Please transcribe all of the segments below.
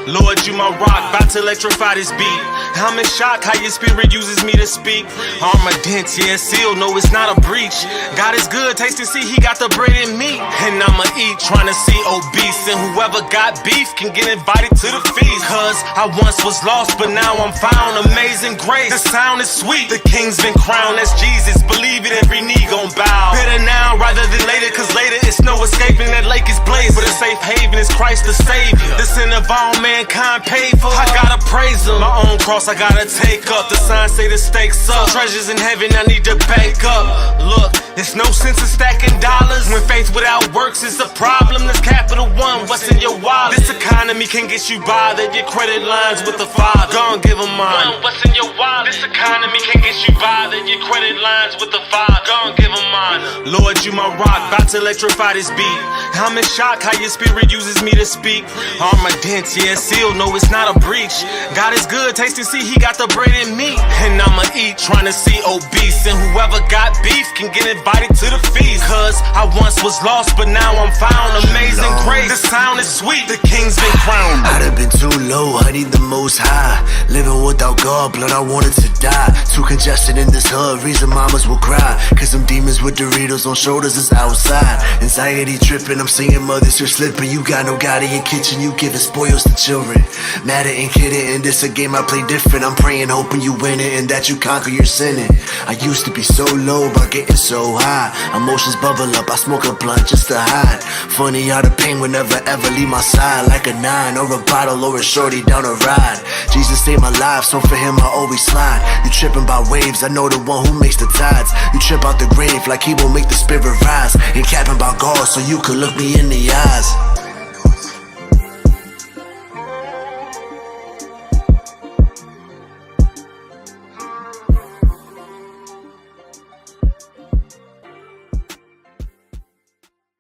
Lord, you my rock, bout to electrify this beat. I'm in shock how your spirit uses me to speak. Armor dents, yeah, seal, no, it's not a breach. God is good, taste and see, he got the bread and meat. And I'ma eat, trying to see obese. And whoever got beef can get invited to the feast. Cause I once was lost, but now I'm found. Amazing grace, the sound is sweet. The king's been crowned, that's Jesus. Believe it, every knee gon' bow. Better now rather than later, cause later it's no escaping. That lake is blazed, but a safe haven is Christ the Savior. The sin of all mankind paid for, I gotta praise him. My own cross I gotta take up. The signs say the stakes up. Treasures in heaven I need to bank up. Look, there's no sense in stacking dollars when faith without works is a problem. There's capital one, what's in your wallet? This economy can get you bothered. Your credit lines with the Father, gon' give him mine. What's in your wallet? This economy can get you bothered. Your credit lines with the Father, gon' give him mine. Lord, you my rock, bout to electrify this beat. I'm in shock how your spirit uses me to speak. Armor dents, yeah, seal, no, it's not a breach. God is good, taste and see, he got the bread and meat. And I'ma eat, trying to see obese. And whoever got beef can get invited to the feast. Cause I once was lost, but now I'm found. Amazing grace, the sound is sweet. The king's been crowned. I'd have been too low, I need the most high. Living without God, blood, I wanted to die. Too congested in this hood, reason mamas will cry. Cause some demons with Doritos on shoulders is outside. Anxiety tripping, I'm seeing mothers, you're slipping. You got no God in your kitchen, you giving spoils to children. Mad at and kidding, and this a game I play different. I'm praying, hoping you win it, and that you conquer your sinning. I used to be so low, but getting so high. Emotions bubble up, I smoke a blunt just to hide. Funny how the pain would never ever leave my side. Like a 9 or a bottle or a shorty down a ride. Jesus saved my life, so for him I always slide. You tripping by waves, I know the one who makes the tides. You trip out the grave like he will make the spirit rise. Ain't capping about God, so you could look me in the eyes.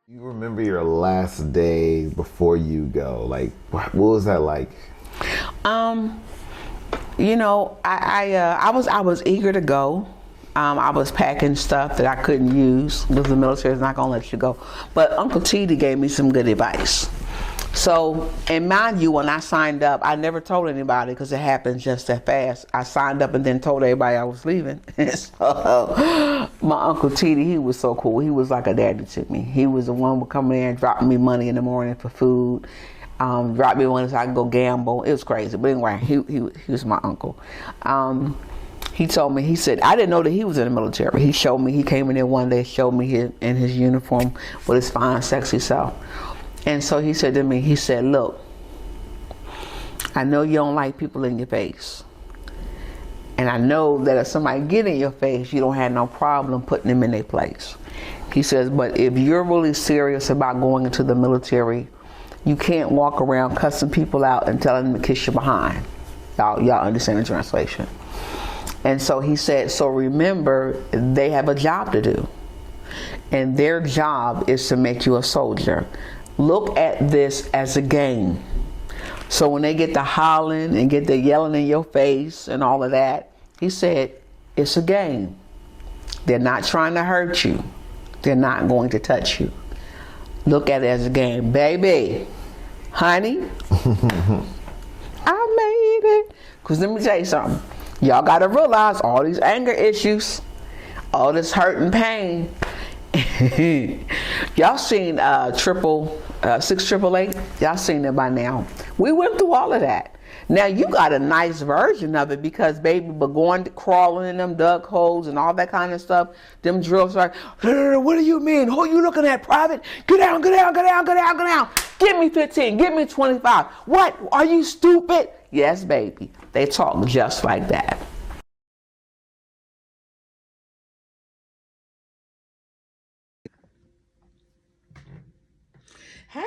You remember your last day before you go? Like, what was that like? You know, I was eager to go. I was packing stuff that I couldn't use because the military is not gonna let you go. But Uncle T.D. gave me some good advice. So, and mind you, when I signed up, I never told anybody because it happened just that fast. I signed up and then told everybody I was leaving. So, my Uncle T.D., he was so cool. He was like a daddy to me. He was the one who would come in and drop me money in the morning for food. Drop me money so I could go gamble. It was crazy. But anyway, he was my uncle. He told me, he said, I didn't know that he was in the military. He showed me, he came in there one day, showed me in his uniform with his fine, sexy self. And so he said to me, he said, look, I know you don't like people in your face. And I know that if somebody get in your face, you don't have no problem putting them in their place. He says, but if you're really serious about going into the military, you can't walk around cussing people out and telling them to kiss you behind. Y'all understand the translation. And so he said, so remember, they have a job to do. And their job is to make you a soldier. Look at this as a game. So when they get to hollering and get to yelling in your face and all of that, he said, it's a game. They're not trying to hurt you. They're not going to touch you. Look at it as a game. Baby, honey, I made it. Because let me tell you something. Y'all got to realize all these anger issues, all this hurt and pain, Y'all seen triple 6888? Y'all seen it by now. We went through all of that. Now you got a nice version of it because baby, but going crawling in them duck holes and all that kind of stuff. Them drills are. What do you mean? Who you looking at? Private? Get down, get down, get down, get down, get down. Give me 15. Give me 25. What? Are you stupid? Yes, baby. They talk just like that. Hey,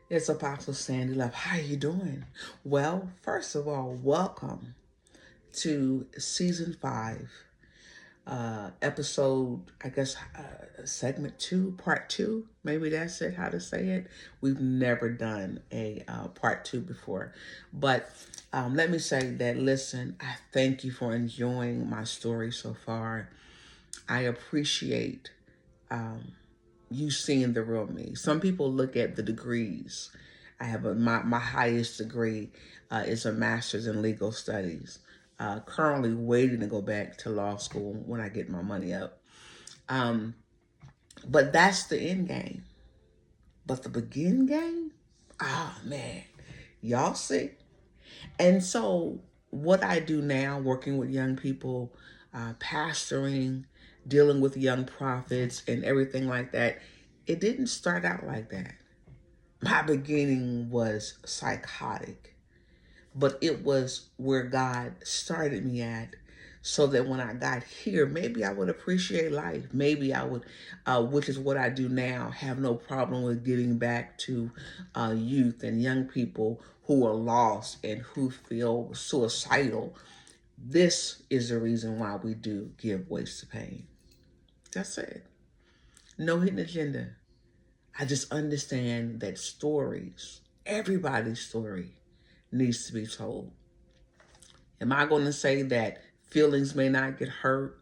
it's Apostle Sandy Love. How you doing? Well, first of all, welcome to season 5, episode, I guess, segment 2, part 2. Maybe that's it, how to say it. We've never done a part 2 before. But let me say that, listen, I thank you for enjoying my story so far. I appreciate you seeing the real me. Some people look at the degrees. I have my highest degree is a master's in legal studies. Currently waiting to go back to law school when I get my money up. But that's the end game. But the begin game, oh man, y'all see. And so what I do now, working with young people, pastoring, dealing with young prophets and everything like that, it didn't start out like that. My beginning was psychotic, but it was where God started me at so that when I got here, maybe I would appreciate life. Maybe I would, which is what I do now, have no problem with getting back to youth and young people who are lost and who feel suicidal. This is the reason why we do give voice to pain. That's it. No hidden agenda. I just understand that stories, everybody's story, needs to be told. Am I going to say that feelings may not get hurt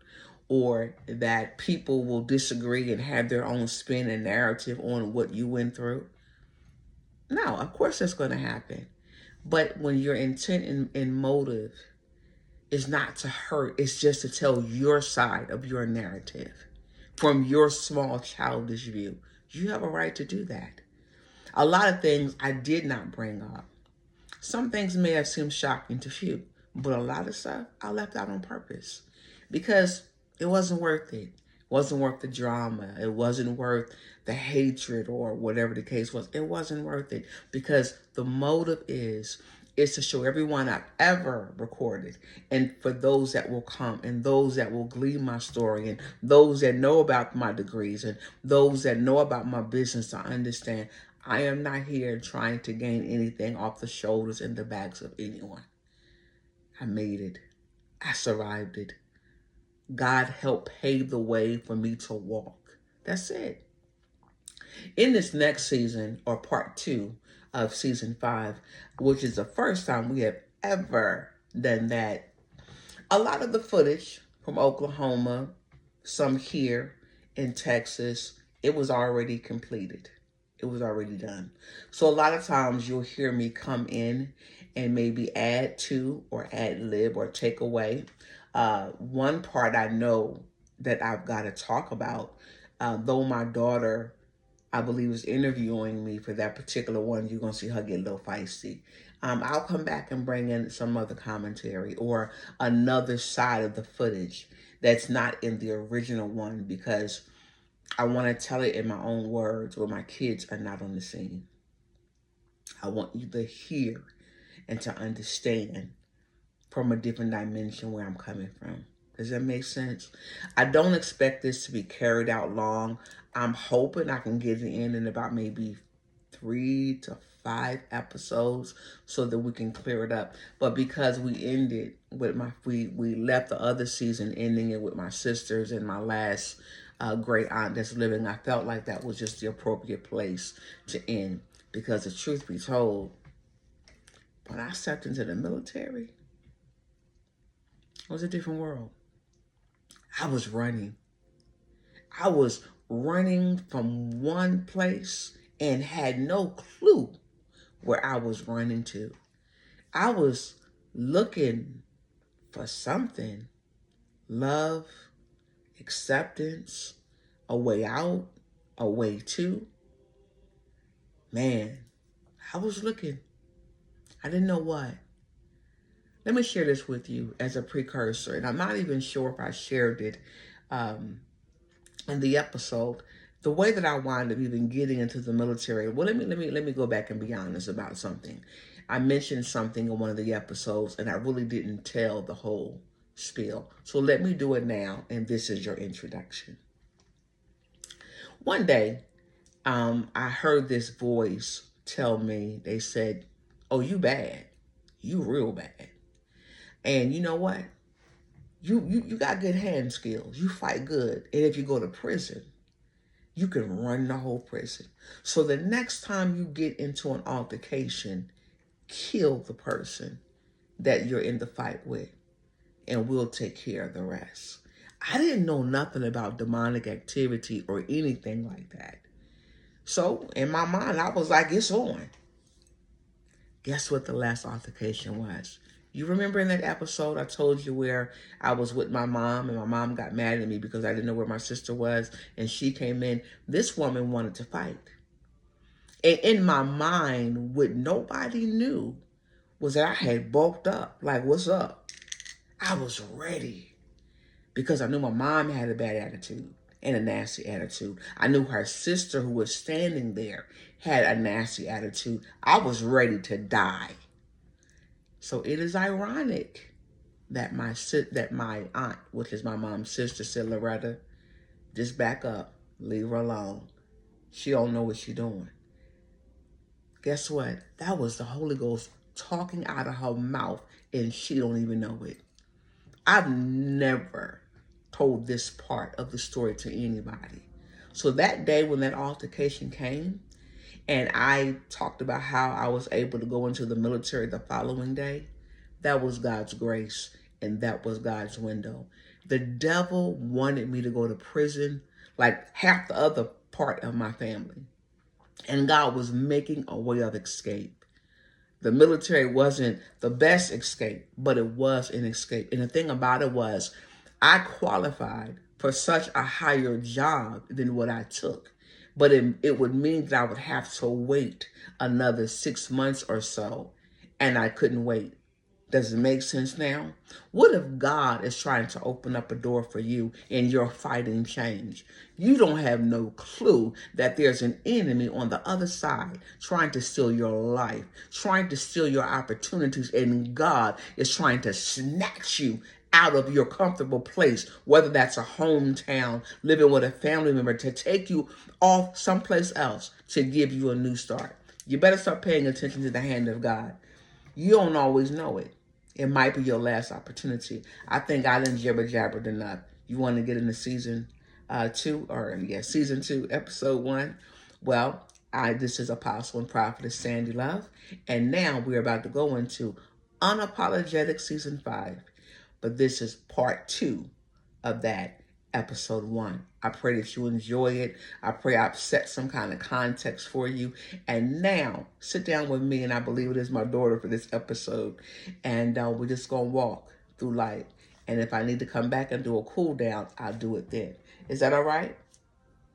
or that people will disagree and have their own spin and narrative on what you went through? No, of course that's going to happen. But when your intent and motive is not to hurt, it's just to tell your side of your narrative from your small childish view, you have a right to do that. A lot of things I did not bring up. Some things may have seemed shocking to few, but a lot of stuff I left out on purpose because it wasn't worth it. It wasn't worth the drama. It wasn't worth the hatred or whatever the case was. It wasn't worth it because the motive is to show everyone I've ever recorded and for those that will come and those that will glean my story and those that know about my degrees and those that know about my business to understand I am not here trying to gain anything off the shoulders and the backs of anyone. I made it. I survived it. God helped pave the way for me to walk. That's it. In this next season, or part 2 of season 5, which is the first time we have ever done that, a lot of the footage from Oklahoma, some here in Texas, it was already completed. It was already done. So a lot of times you'll hear me come in and maybe add to or ad lib or take away. One part I know that I've got to talk about, though my daughter, I believe, is interviewing me for that particular one, you're going to see her get a little feisty. I'll come back and bring in some other commentary or another side of the footage that's not in the original one because I want to tell it in my own words where my kids are not on the scene. I want you to hear and to understand from a different dimension where I'm coming from. Does that make sense? I don't expect this to be carried out long. I'm hoping I can get it in about maybe 3 to 5 episodes so that we can clear it up. But because we ended with we left the other season ending it with my sisters and my last great aunt that's living, I felt like that was just the appropriate place to end. Because the truth be told, when I stepped into the military, it was a different world. I was running. I was running from one place and had no clue where I was running to. I was looking for something. Love, acceptance, a way out, away too. Man, I was looking. I didn't know what. Let me share this with you as a precursor, and I'm not even sure if I shared it in the episode. The way that I wound up even getting into the military. Well, let me go back and be honest about something. I mentioned something in one of the episodes, and I really didn't tell the whole spiel. So let me do it now, and this is your introduction. One day, I heard this voice tell me. They said, "Oh, you bad. You real bad. And you know what? You got good hand skills. You fight good. And if you go to prison, you can run the whole prison. So the next time you get into an altercation, kill the person that you're in the fight with, and we'll take care of the rest." I didn't know nothing about demonic activity or anything like that. So in my mind, I was like, it's on. Guess what the last altercation was? You remember in that episode I told you where I was with my mom and my mom got mad at me because I didn't know where my sister was, and she came in. This woman wanted to fight. And in my mind, what nobody knew was that I had bulked up. Like, what's up? I was ready because I knew my mom had a bad attitude and a nasty attitude. I knew her sister who was standing there had a nasty attitude. I was ready to die. So it is ironic that my aunt, which is my mom's sister, said, "Loretta, just back up, leave her alone. She don't know what she's doing." Guess what? That was the Holy Ghost talking out of her mouth, and she don't even know it. I've never told this part of the story to anybody. So that day when that altercation came, and I talked about how I was able to go into the military the following day, that was God's grace, and that was God's window. The devil wanted me to go to prison like half the other part of my family. And God was making a way of escape. The military wasn't the best escape, but it was an escape. And the thing about it was, I qualified for such a higher job than what I took. But it would mean that I would have to wait another 6 months or so, and I couldn't wait. Does it make sense now? What if God is trying to open up a door for you and you're fighting change? You don't have no clue that there's an enemy on the other side trying to steal your life, trying to steal your opportunities, and God is trying to snatch you out of your comfortable place, whether that's a hometown, living with a family member, to take you off someplace else to give you a new start. You better start paying attention to the hand of God. You don't always know it. It might be your last opportunity. I think I done jabbered enough. You want to get into season 2, season 2, episode 1? Well, this is Apostle and Prophetess Sandy Love, and now we're about to go into Unapologetic season 5. But this is part 2 of that, episode 1. I pray that you enjoy it. I pray I've set some kind of context for you. And now, sit down with me, and I believe it is my daughter for this episode. And we're just going to walk through life. And if I need to come back and do a cool down, I'll do it then. Is that all right?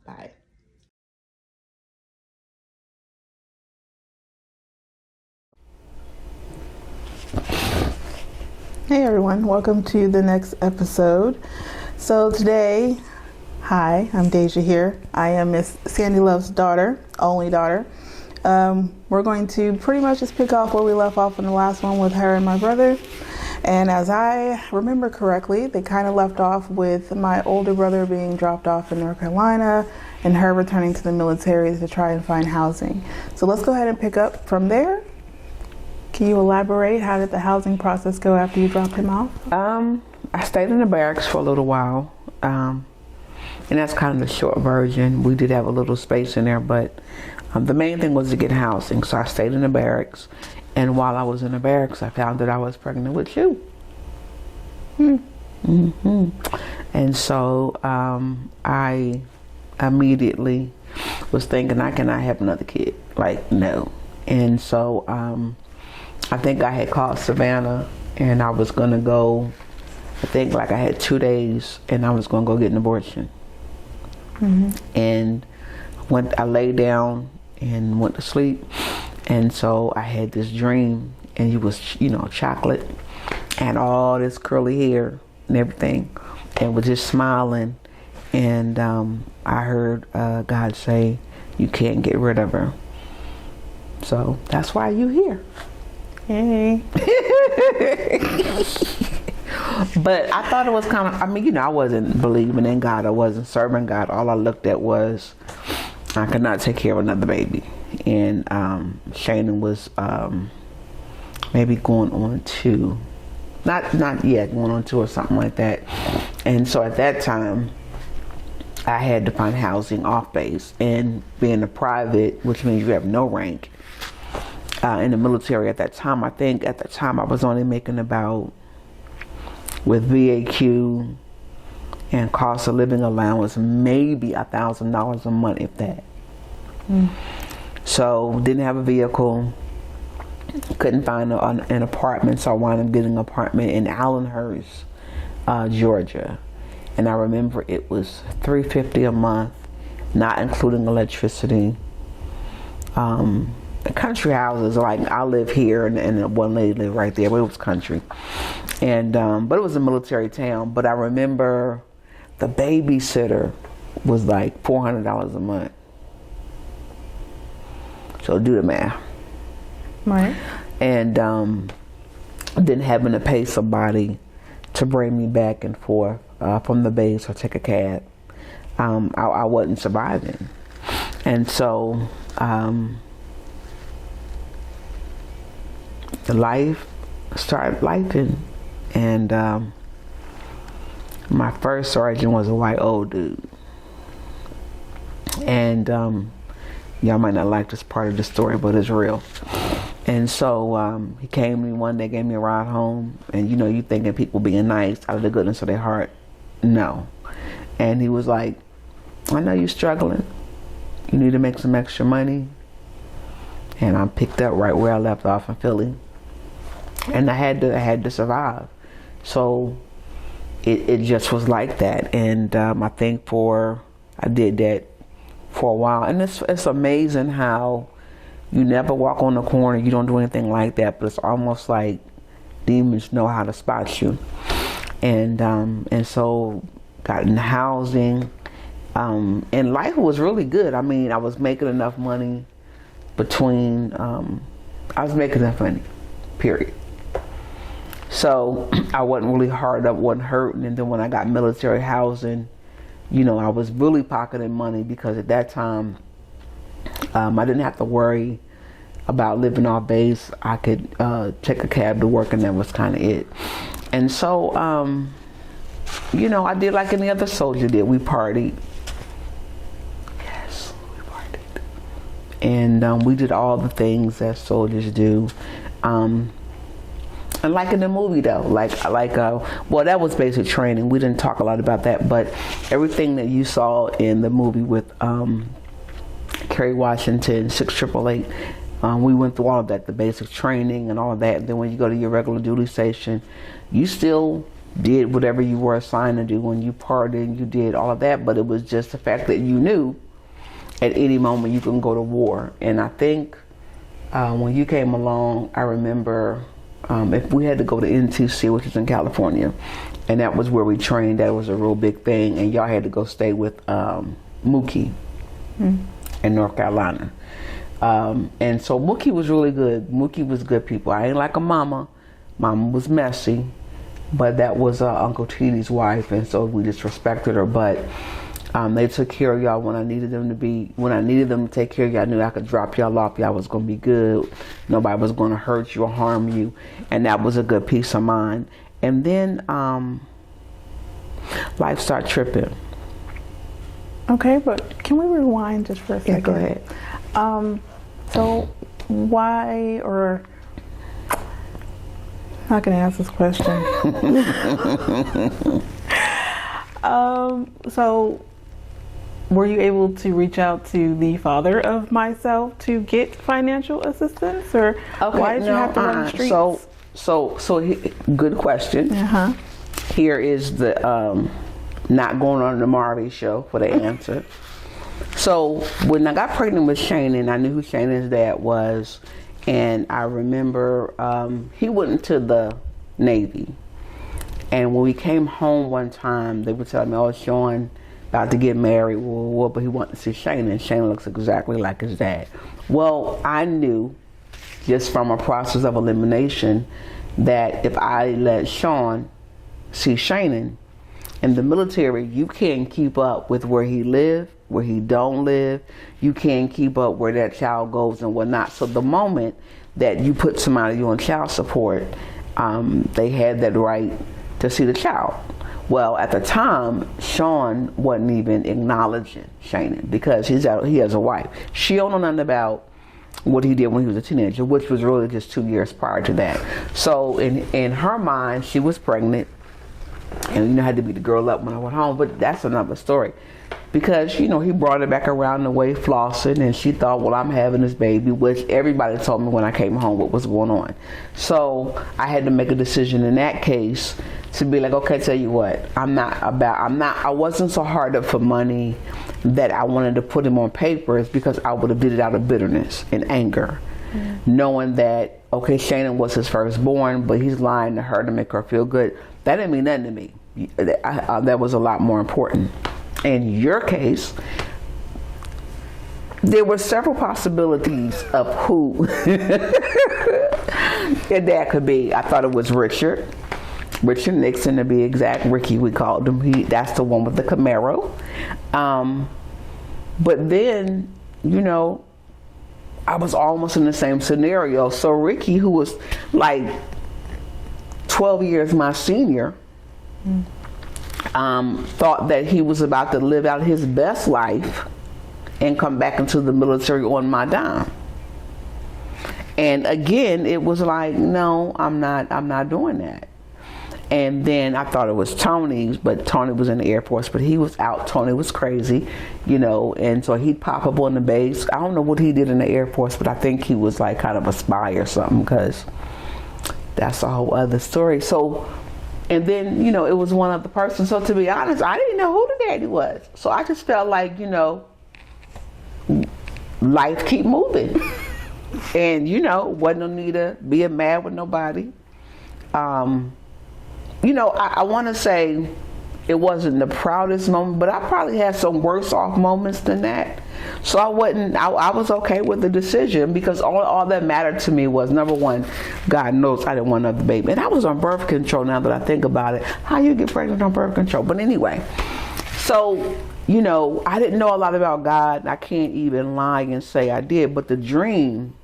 Bye. Hey everyone, welcome to the next episode. So today, hi, I'm Deja here. I am Miss Sandy Love's daughter, only daughter. We're going to pretty much just pick off where we left off in the last one with her and my brother. And as I remember correctly, they kind of left off with my older brother being dropped off in North Carolina and her returning to the military to try and find housing. So let's go ahead and pick up from there. Can you elaborate? How did the housing process go after you dropped him off? I stayed in the barracks for a little while. And that's kind of the short version. We did have a little space in there, but the main thing was to get housing. So I stayed in the barracks. And while I was in the barracks, I found that I was pregnant with you. Mm-hmm. And so I immediately was thinking, I cannot have another kid. Like, no. And so I think I had called Savannah, and I was going to go, I think like I had 2 days, and I was going to go get an abortion. Mm-hmm. And I lay down and went to sleep, and so I had this dream, and he was, chocolate, and all this curly hair and everything, and was just smiling, and I heard God say, "You can't get rid of her." So that's why you here. Hey. But I thought it was kind of, I wasn't believing in God. I wasn't serving God. All I looked at was I could not take care of another baby. And Shannon was maybe going on 2. Not yet, going on 2 or something like that. And so at that time, I had to find housing off base. And being a private, which means you have no rank, in the military at that time, I think at the time I was only making about, with VAQ and cost of living allowance, maybe $1,000 a month, if that. So didn't have a vehicle, couldn't find an apartment, so I wound up getting an apartment in Allenhurst, Georgia. And I remember it was $350 a month, not including electricity. The country houses, like I live here and one lady lived right there, but it was country. And but it was a military town. But I remember the babysitter was like $400 a month. So do the math. Right. And then having to pay somebody to bring me back and forth from the base or take a cab, I wasn't surviving. And so the life started lifing, and my first sergeant was a white old dude. And y'all might not like this part of the story, but it's real. And so he came to me one day, gave me a ride home, and you thinking people being nice out of the goodness of their heart. No. And he was like, "I know you're struggling. You need to make some extra money." And I picked up right where I left off in Philly. And I had to survive. So it just was like that. And I think I did that for a while. And it's amazing how you never walk on the corner, you don't do anything like that, but it's almost like demons know how to spot you. And so got in housing, and life was really good. I mean, I was making enough money I was making enough money, period. So I wasn't really hard up, wasn't hurting. And then when I got military housing, I was really pocketing money, because at that time, I didn't have to worry about living off base. I could take a cab to work, and that was kind of it. And so, I did like any other soldier did. We partied. Yes, we partied. And we did all the things that soldiers do. And like in the movie though, well, that was basic training. We didn't talk a lot about that, but everything that you saw in the movie with Kerry Washington, 6888, we went through all of that, the basic training and all of that. And then when you go to your regular duty station, you still did whatever you were assigned to do. When you partied, you did all of that, but it was just the fact that you knew at any moment you can go to war. And I think when you came along, I remember if we had to go to NTC, which is in California, and that was where we trained, that was a real big thing, and y'all had to go stay with Mookie in North Carolina. And so Mookie was really good. Mookie was good people. I ain't like a mama. Mama was messy, but that was Uncle Teddy's wife, and so we just respected her. But they took care of y'all when I needed them to take care of y'all. I knew I could drop y'all off. Y'all was going to be good. Nobody was going to hurt you or harm you. And that was a good peace of mind. And then life started tripping. Okay, but can we rewind just for a second? Yeah, go ahead. So why, or I'm not going to ask this question. So were you able to reach out to the father of myself to get financial assistance, or why did you have to run the streets? So good question. Uh-huh. Here is the not going on the Marvin show for the answer. So when I got pregnant with Shannon, I knew who Shannon's dad was. And I remember he went into the Navy. And when we came home one time, they would tell me, oh, Sean about to get married, but he wanted to see Shannon. Shannon looks exactly like his dad. Well, I knew just from a process of elimination that if I let Sean see Shannon in the military, you can't keep up with where he live, where he don't live. You can't keep up where that child goes and whatnot. So the moment that you put somebody on child support, they had that right to see the child. Well, at the time, Sean wasn't even acknowledging Shannon because he has a wife. She don't know nothing about what he did when he was a teenager, which was really just 2 years prior to that. So in her mind, she was pregnant, and I had to beat the girl up when I went home, but that's another story. Because, he brought it back around the way flossing, and she thought, well, I'm having this baby, which everybody told me when I came home what was going on. So I had to make a decision in that case to be like, okay, tell you what, I wasn't so hard up for money that I wanted to put him on papers, because I would have did it out of bitterness and anger, knowing that, okay, Shannon was his firstborn, but he's lying to her to make her feel good. That didn't mean nothing to me. That was a lot more important. In your case, there were several possibilities of who your dad could be. I thought it was Richard Nixon to be exact. Ricky, we called him. That's the one with the Camaro. But then, I was almost in the same scenario. So Ricky, who was like 12 years my senior, thought that he was about to live out his best life and come back into the military on my dime. And again, it was like, no, I'm not doing that. And then I thought it was Tony's, but Tony was in the Air Force, but he was out. Tony was crazy, and so he'd pop up on the base. I don't know what he did in the Air Force, but I think he was like kind of a spy or something, because that's a whole other story. So, and then, it was one other person. So to be honest, I didn't know who the daddy was. So I just felt like, life keep moving. And, wasn't no need to be mad with nobody. I want to say it wasn't the proudest moment, but I probably had some worse off moments than that. So I was okay with the decision, because all that mattered to me was, number one, God knows I didn't want another baby. And I was on birth control, now that I think about it. How you get pregnant on birth control? But anyway, so, I didn't know a lot about God. I can't even lie and say I did, but the dream,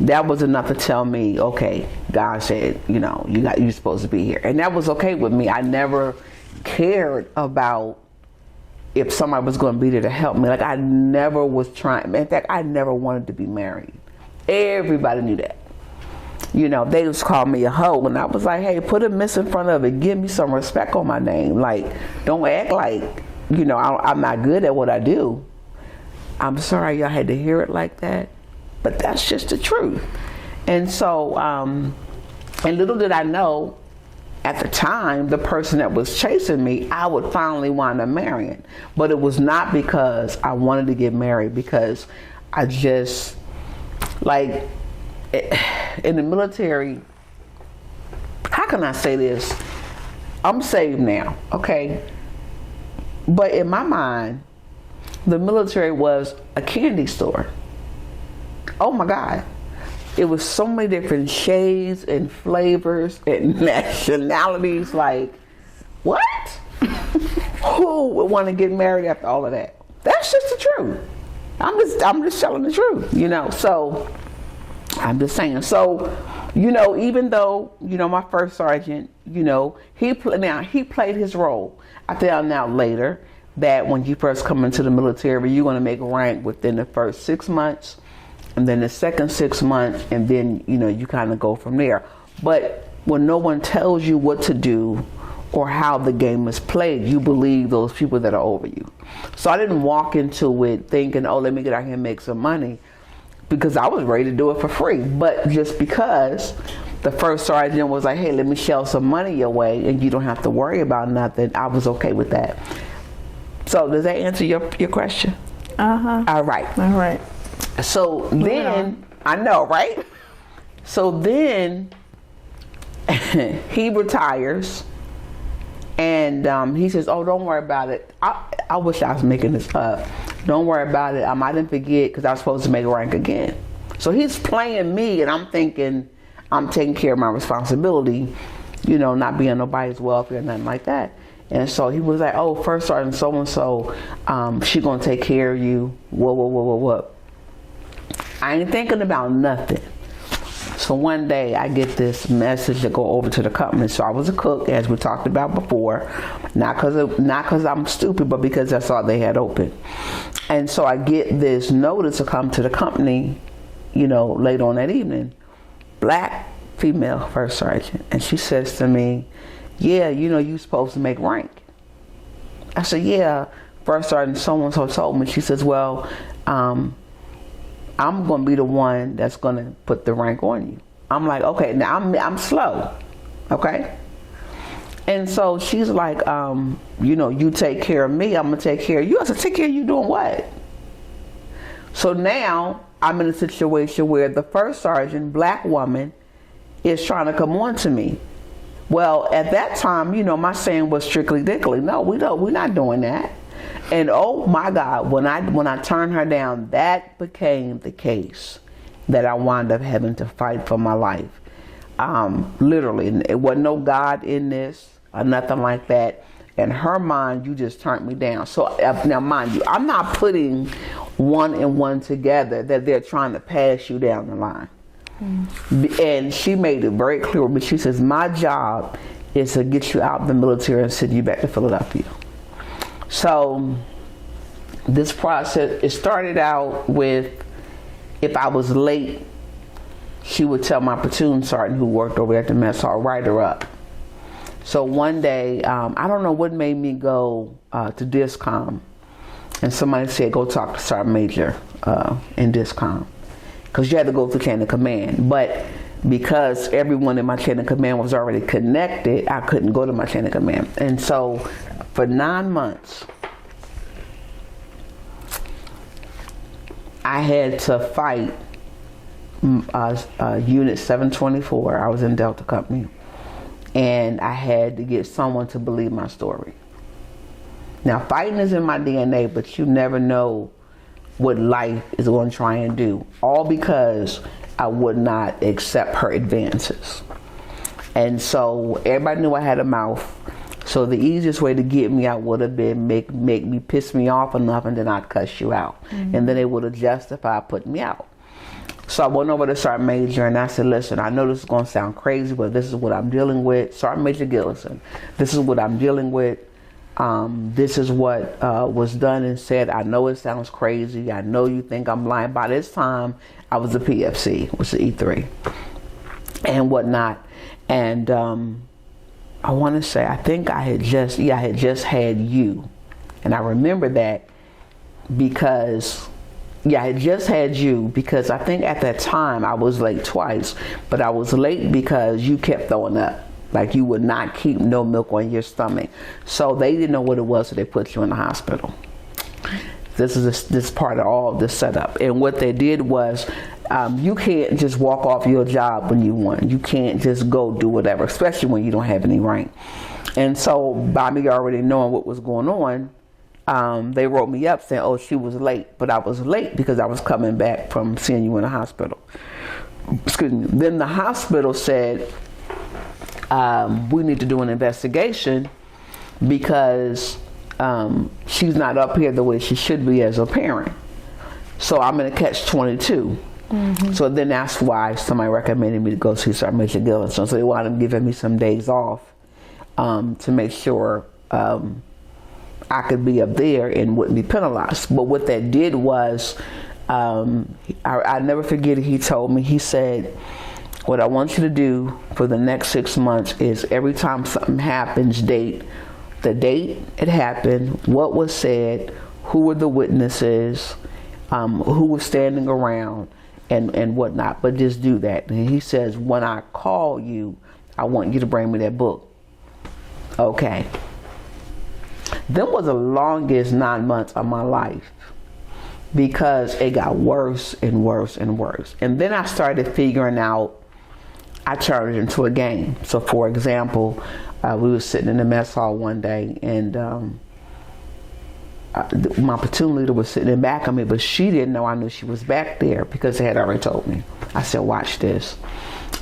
that was enough to tell me, okay, God said, you're supposed to be here. And that was okay with me. I never cared about if somebody was going to be there to help me. Like, I never was trying. In fact, I never wanted to be married. Everybody knew that. They just called me a hoe. And I was like, hey, put a miss in front of it. Give me some respect on my name. Like, don't act like, I'm not good at what I do. I'm sorry y'all had to hear it like that, but that's just the truth. And so, and little did I know, at the time, the person that was chasing me, I would finally wind up marrying. But it was not because I wanted to get married, because I just, like, in the military, how can I say this? I'm saved now, okay? But in my mind, the military was a candy store. Oh my God. It was so many different shades and flavors and nationalities. Like, what? Who would want to get married after all of that? That's just the truth. I'm just telling the truth, So I'm just saying. So, even though, my first sergeant, he played his role. I found out later that when you first come into the military, you're going to make rank within the first 6 months. And then the second 6 months, and then, you kind of go from there. But when no one tells you what to do or how the game is played, you believe those people that are over you. So I didn't walk into it thinking, oh, let me get out here and make some money, because I was ready to do it for free. But just because the first sergeant was like, hey, let me shell some money your way and you don't have to worry about nothing, I was okay with that. So does that answer your question? All right. All right. So then, I know, right? So then he retires, and he says, "Oh, don't worry about it." I wish I was making this up. Don't worry about it. I didn't forget because I was supposed to make rank again. So he's playing me, and I'm thinking I'm taking care of my responsibility, not being nobody's welfare or nothing like that. And so he was like, "Oh, First Sergeant so and so, she gonna take care of you." What? I ain't thinking about nothing. So one day I get this message to go over to the company. So I was a cook, as we talked about before, not because I'm stupid, but because that's all they had open. And so I get this notice to come to the company, late on that evening. Black female first sergeant, and she says to me, "Yeah, you supposed to make rank." I said, "Yeah, First Sergeant so and so told me." She says, "Well, I'm going to be the one that's going to put the rank on you." I'm like, "Okay, now I'm slow, okay?" And so she's like, "You take care of me, I'm going to take care of you." I said, "Take care of you doing what?" So now I'm in a situation where the first sergeant, black woman, is trying to come on to me. Well, at that time, my saying was strictly dickly. No, we're not doing that. And oh my God, when I turned her down, that became the case that I wound up having to fight for my life. Literally, it wasn't no God in this or nothing like that. In her mind, you just turned me down. So now, mind you, I'm not putting one and one together that they're trying to pass you down the line. And she made it very clear, but she says, "My job is to get you out of the military and send you back to Philadelphia." So this process, it started out with, if I was late, she would tell my platoon sergeant who worked over at the mess hall, write her up. So one day, I don't know what made me go to DISCOM, and somebody said, "Go talk to Sergeant Major in DISCOM," because you had to go through chain of command. But because everyone in my chain of command was already connected, I couldn't go to my chain of command. And so for 9 months, I had to fight Unit 724. I was in Delta Company. And I had to get someone to believe my story. Now, fighting is in my DNA, but you never know what life is going to try and do. All because I would not accept her advances. And so everybody knew I had a mouth. So the easiest way to get me out would have been make me piss me off enough, and then I'd cuss you out. And then they would have justified putting me out. So I went over to Sergeant Major and I said, "Listen, I know this is going to sound crazy, but this is what I'm dealing with. Sergeant Major Gillison, this is what I'm dealing with. This is what was done and said. I know it sounds crazy. I know you think I'm lying." By this time, I was a PFC, which is E3, and whatnot. And I want to say, I think I had just had you. And I remember that because... I had just had you because I think at that time I was late twice, but I was late because you kept throwing up. Like you would not keep no milk on your stomach. So they didn't know what it was, so they put you in the hospital. This is this part of all this setup. And what they did was, you can't just walk off your job when you want. You can't just go do whatever, especially when you don't have any rank. And so by me already knowing what was going on, they wrote me up saying, "Oh, she was late." But I was late because I was coming back from seeing you in the hospital. Excuse me. Then the hospital said, "We need to do an investigation because she's not up here the way she should be as a parent." So I'm in a catch-22. So then that's why somebody recommended me to go see Sergeant Major Gillison. So they wound up giving me some days off to make sure I could be up there and wouldn't be penalized. But what that did was, I never forget it, he told me, he said, "What I want you to do for the next 6 months is every time something happens, date the date it happened, what was said, who were the witnesses, who was standing around, and whatnot, but just do that." And he says, "When I call you, I want you to bring me that book." Okay. them was the longest 9 months of my life, because it got worse and worse and worse. And then I started figuring out, I turned it into a game. So for example, we were sitting in the mess hall one day, and my platoon leader was sitting in back of me, but she didn't know I knew she was back there because they had already told me. I said, watch this.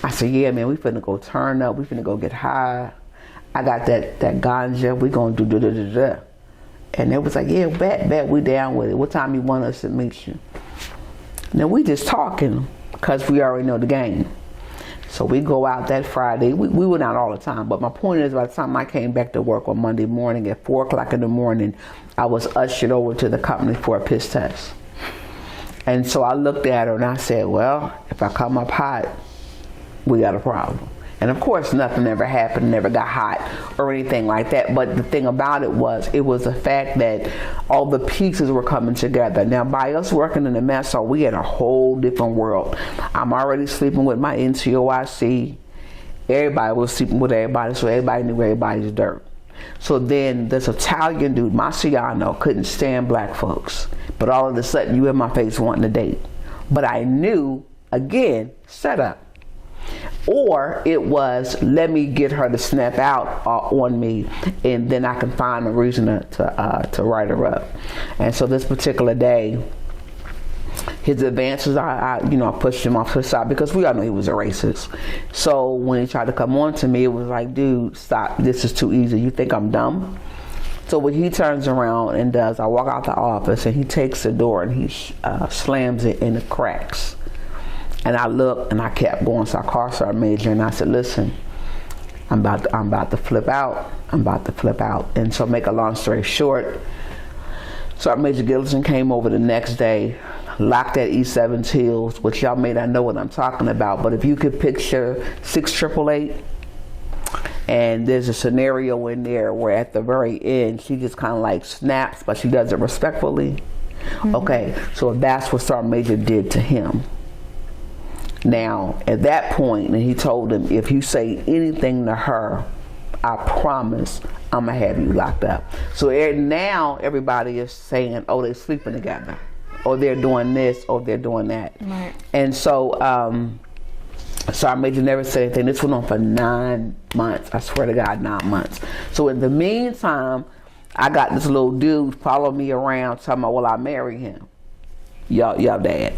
I said, yeah, man, we finna go turn up. We finna go get high. I got that ganja. We gonna do da-da-da-da. And they was like, yeah, bet, we down with it. What time you want us to meet you? Now we just talking because we already know the game. So we go out that Friday. We went out all the time, but my point is, by the time I came back to work on Monday morning at 4 o'clock in the morning, I was ushered over to the company for a piss test. And so I looked at her and I said, well, if I come up hot, we got a problem. And of course, nothing ever happened, never got hot or anything like that. But the thing about it was the fact that all the pieces were coming together. Now, by us working in the mess hall, we had a whole different world. I'm already sleeping with my NCOIC. Everybody was sleeping with everybody, so everybody knew everybody's dirt. So then this Italian dude, Marciano, couldn't stand black folks. But all of a sudden, you in my face wanting to date. But I knew, again, set up. Or it was, let me get her to snap out on me, and then I can find a reason to write her up. And so this particular day, his advances, I pushed him off to the side because we all know he was a racist. So when he tried to come on to me, it was like, dude, stop. This is too easy. You think I'm dumb? So what he turns around and does, I walk out the office, and he takes the door and he slams it and it cracks. And I looked and I kept going. So I called Sergeant Major and I said, listen, I'm about to flip out. I'm about to flip out. And so make a long story short, Sergeant Major Gilson came over the next day, locked at E7's heels, which y'all may not know what I'm talking about, but if you could picture 6888, and there's a scenario in there where at the very end, she just kind of like snaps, but she does it respectfully. Mm-hmm. Okay, so that's what Sergeant Major did to him. Now, at that point, and he told him, if you say anything to her, I promise I'm going to have you locked up. So now everybody is saying, oh, they're sleeping together, or they're doing this, or they're doing that. Right. And so Sergeant Major never said anything. This went on for 9 months. I swear to God, 9 months. So in the meantime, I got this little dude follow me around talking about, well, I marry him. Y'all dad.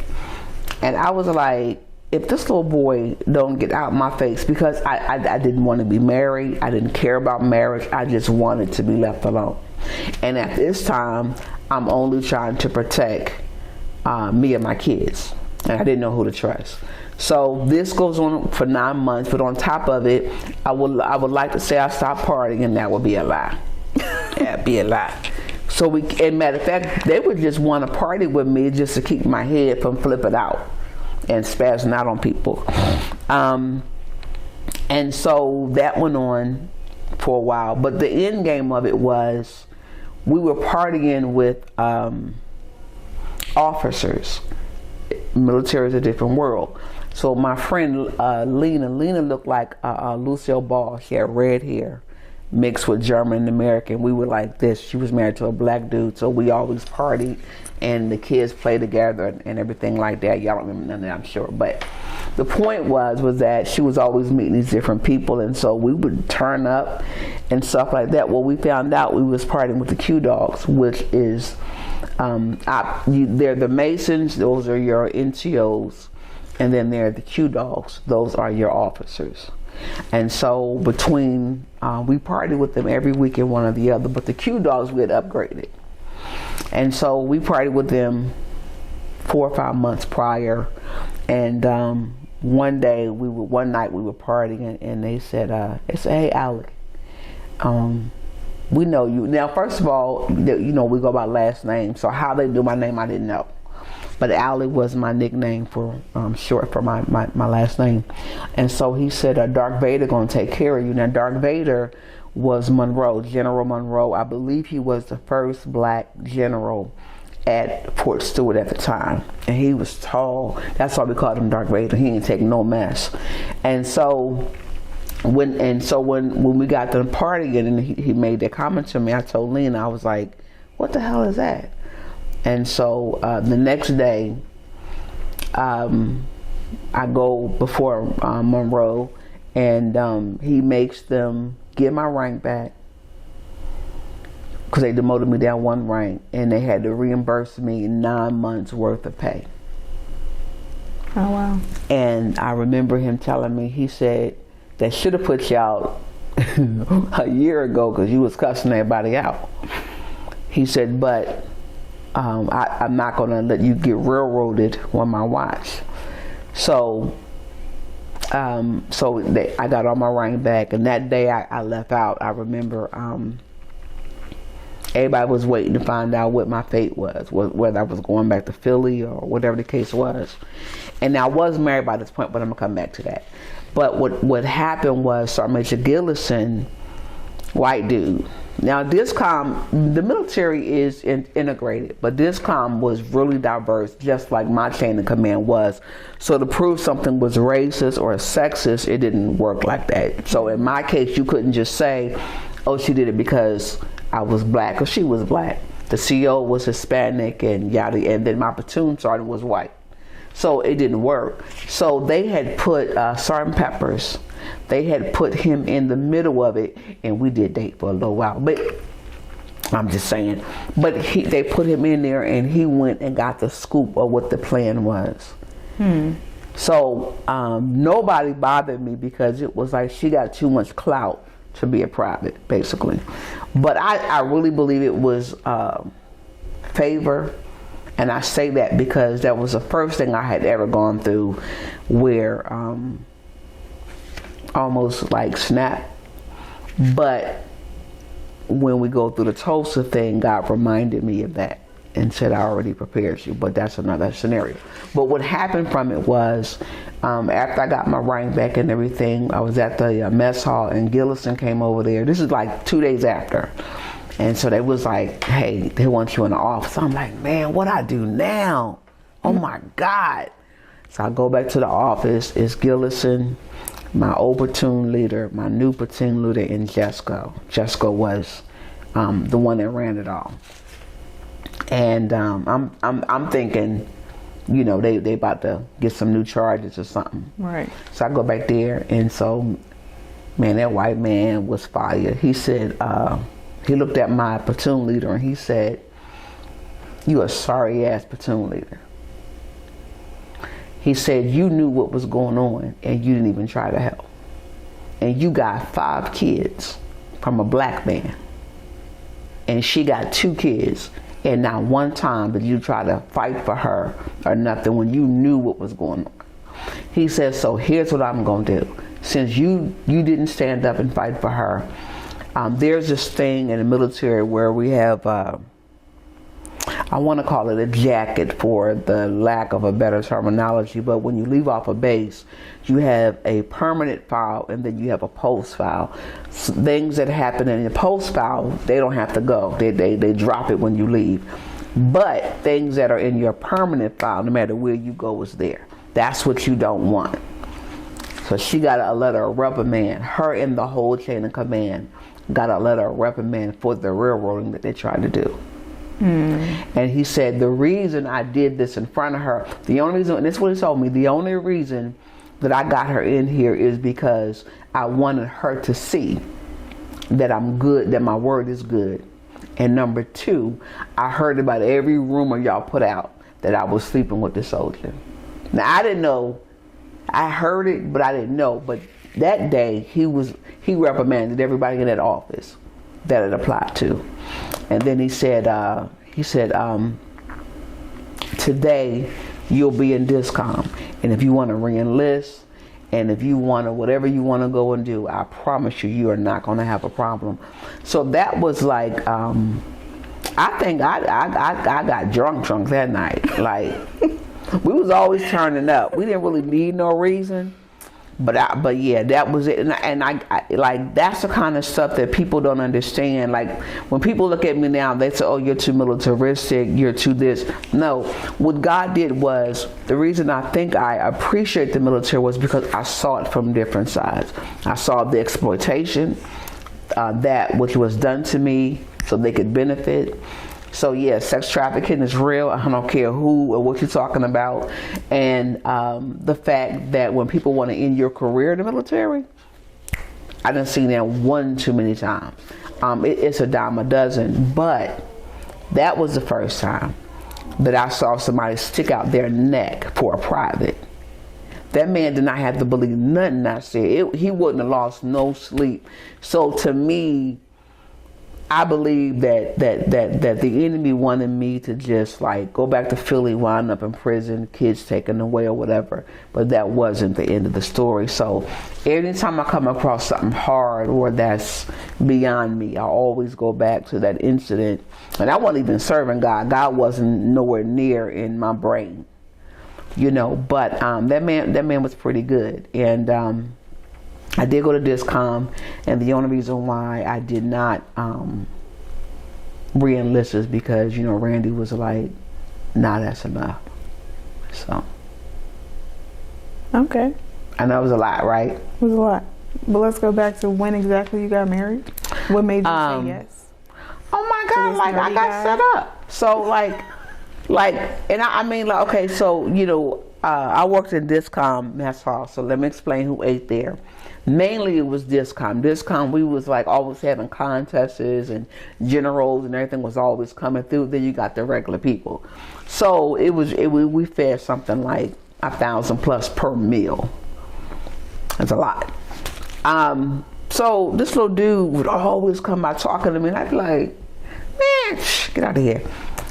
And I was like, if this little boy don't get out my face, because I didn't want to be married, I didn't care about marriage, I just wanted to be left alone. And at this time, I'm only trying to protect me and my kids, and I didn't know who to trust. So this goes on for 9 months, but on top of it, I would like to say I stopped partying, and that would be a lie. That'd be a lie. So and matter of fact, they would just want to party with me just to keep my head from flipping out and spazzing out on people. And so that went on for a while. But the end game of it was, we were partying with officers. Military is a different world. So my friend Lena looked like Lucille Ball. She had red hair mixed with German and American. We were like this. She was married to a black dude, so we always partied, and the kids played together and everything like that. Y'all don't remember none of that, I'm sure. But the point was that she was always meeting these different people, and so we would turn up and stuff like that. Well, we found out we was partying with the Q Dogs, which is they're the Masons. Those are your NCOs, and then they're the Q Dogs. Those are your officers. And so between, we partied with them every weekend, one or the other, but the Q Dogs we had upgraded. And so we partied with them 4 or 5 months prior. And one night we were partying, and they said, hey, Alec, we know you. Now, first of all, we go by last name, so how they do my name, I didn't know. But Allie was my nickname for short for my last name. And so he said, Dark Vader gonna take care of you. Now, Dark Vader was Monroe, General Monroe. I believe he was the first black general at Fort Stewart at the time. And he was tall. That's why we called him Dark Vader. He didn't take no mess. And so When we got to the party and he made that comment to me, I told Lena, I was like, what the hell is that? And so the next day, I go before Monroe, and he makes them get my rank back because they demoted me down one rank, and they had to reimburse me 9 months worth of pay. Oh, wow. And I remember him telling me, he said, they should have put you out a year ago because you was cussing everybody out. He said, but I'm not going to let you get railroaded on my watch. So I got all my rank back, and that day I left out. I remember everybody was waiting to find out what my fate was, whether I was going back to Philly or whatever the case was. And I was married by this point, but I'm gonna come back to that. But what happened was Sergeant Major Gillison, white dude. Now DISCOM, the military is integrated, but DISCOM was really diverse, just like my chain of command was. So to prove something was racist or sexist, it didn't work like that. So in my case, you couldn't just say, oh, she did it because I was black, because she was black. The CO was Hispanic and yada, and then my platoon sergeant was white. So it didn't work. So they had put Sergeant Peppers, they had put him in the middle of it, and we did date for a little while. But I'm just saying. But they put him in there, and he went and got the scoop of what the plan was. So nobody bothered me because it was like she got too much clout to be a private, basically. But I really believe it was favor. And I say that because that was the first thing I had ever gone through where almost like snap. But when we go through the Tulsa thing, God reminded me of that and said, I already prepared you. But that's another scenario. But what happened from it was after I got my rank back and everything, I was at the mess hall and Gillison came over there. This is like 2 days after. And so they was like, hey, they want you in the office. I'm like, man, what I do now? Oh my God. So I go back to the office. It's Gillison, my old platoon leader, my new platoon leader, and Jessica. Jessica was the one that ran it all. And I'm thinking, you know, they about to get some new charges or something. Right. So I go back there, and so, man, that white man was fire. He said, he looked at my platoon leader and he said, you a sorry ass platoon leader. He said, you knew what was going on and you didn't even try to help. And you got 5 kids from a black man. And she got 2 kids. And not one time did you try to fight for her or nothing when you knew what was going on. He said, so here's what I'm going to do. Since you didn't stand up and fight for her, there's this thing in the military where we have, I want to call it a jacket for the lack of a better terminology, but when you leave off a base, you have a permanent file and then you have a post file. Things that happen in the post file, they don't have to go. They drop it when you leave. But things that are in your permanent file, no matter where you go, is there. That's what you don't want. So she got a letter of reprimand. Her and the whole chain of command got a letter of reprimand for the railroading that they tried to do. And he said, the reason I did this in front of her, the only reason, and this is what he told me, the only reason that I got her in here is because I wanted her to see that I'm good, that my word is good. And number 2, I heard about every rumor y'all put out that I was sleeping with the soldier. Now, I didn't know. I heard it, but I didn't know. But that day, he reprimanded everybody in that office that it applied to. And then he said, today you'll be in DISCOM. And if you want to re-enlist, and if you want to, whatever you want to go and do, I promise you, you are not going to have a problem. So that was like, I think I got drunk that night. Like, we was always turning up. We didn't really need no reason. But yeah, that was it. And I like, that's the kind of stuff that people don't understand. Like, when people look at me now, they say, oh, you're too militaristic, you're too this. No, what God did was, the reason I think I appreciate the military was because I saw it from different sides. I saw the exploitation, that which was done to me so they could benefit. So yeah, sex trafficking is real. I don't care who or what you're talking about. And the fact that when people want to end your career in the military, I done seen that one too many times. It's a dime a dozen, but that was the first time that I saw somebody stick out their neck for a private. That man did not have to believe nothing I said. He wouldn't have lost no sleep. So to me, I believe that the enemy wanted me to just like go back to Philly, wind up in prison, kids taken away or whatever. But that wasn't the end of the story. So anytime I come across something hard or that's beyond me, I always go back to that incident. And I wasn't even serving God. God wasn't nowhere near in my brain, you know. But that man was pretty good. And I did go to Discom, and the only reason why I did not re-enlist is because, you know, Randy was like, nah, that's enough. So. Okay. I know it was a lot, right? It was a lot. But let's go back to when exactly you got married. What made you say yes? Oh my God, like I got set up. So like, and I mean, like, okay, so, you know, I worked in Discom mess hall, so let me explain who ate there. Mainly it was Discom. Discom, we was like always having contests and generals and everything was always coming through. Then you got the regular people. So we fed something like 1,000 plus per meal. That's a lot. So this little dude would always come by talking to me, and I'd be like, man, get out of here.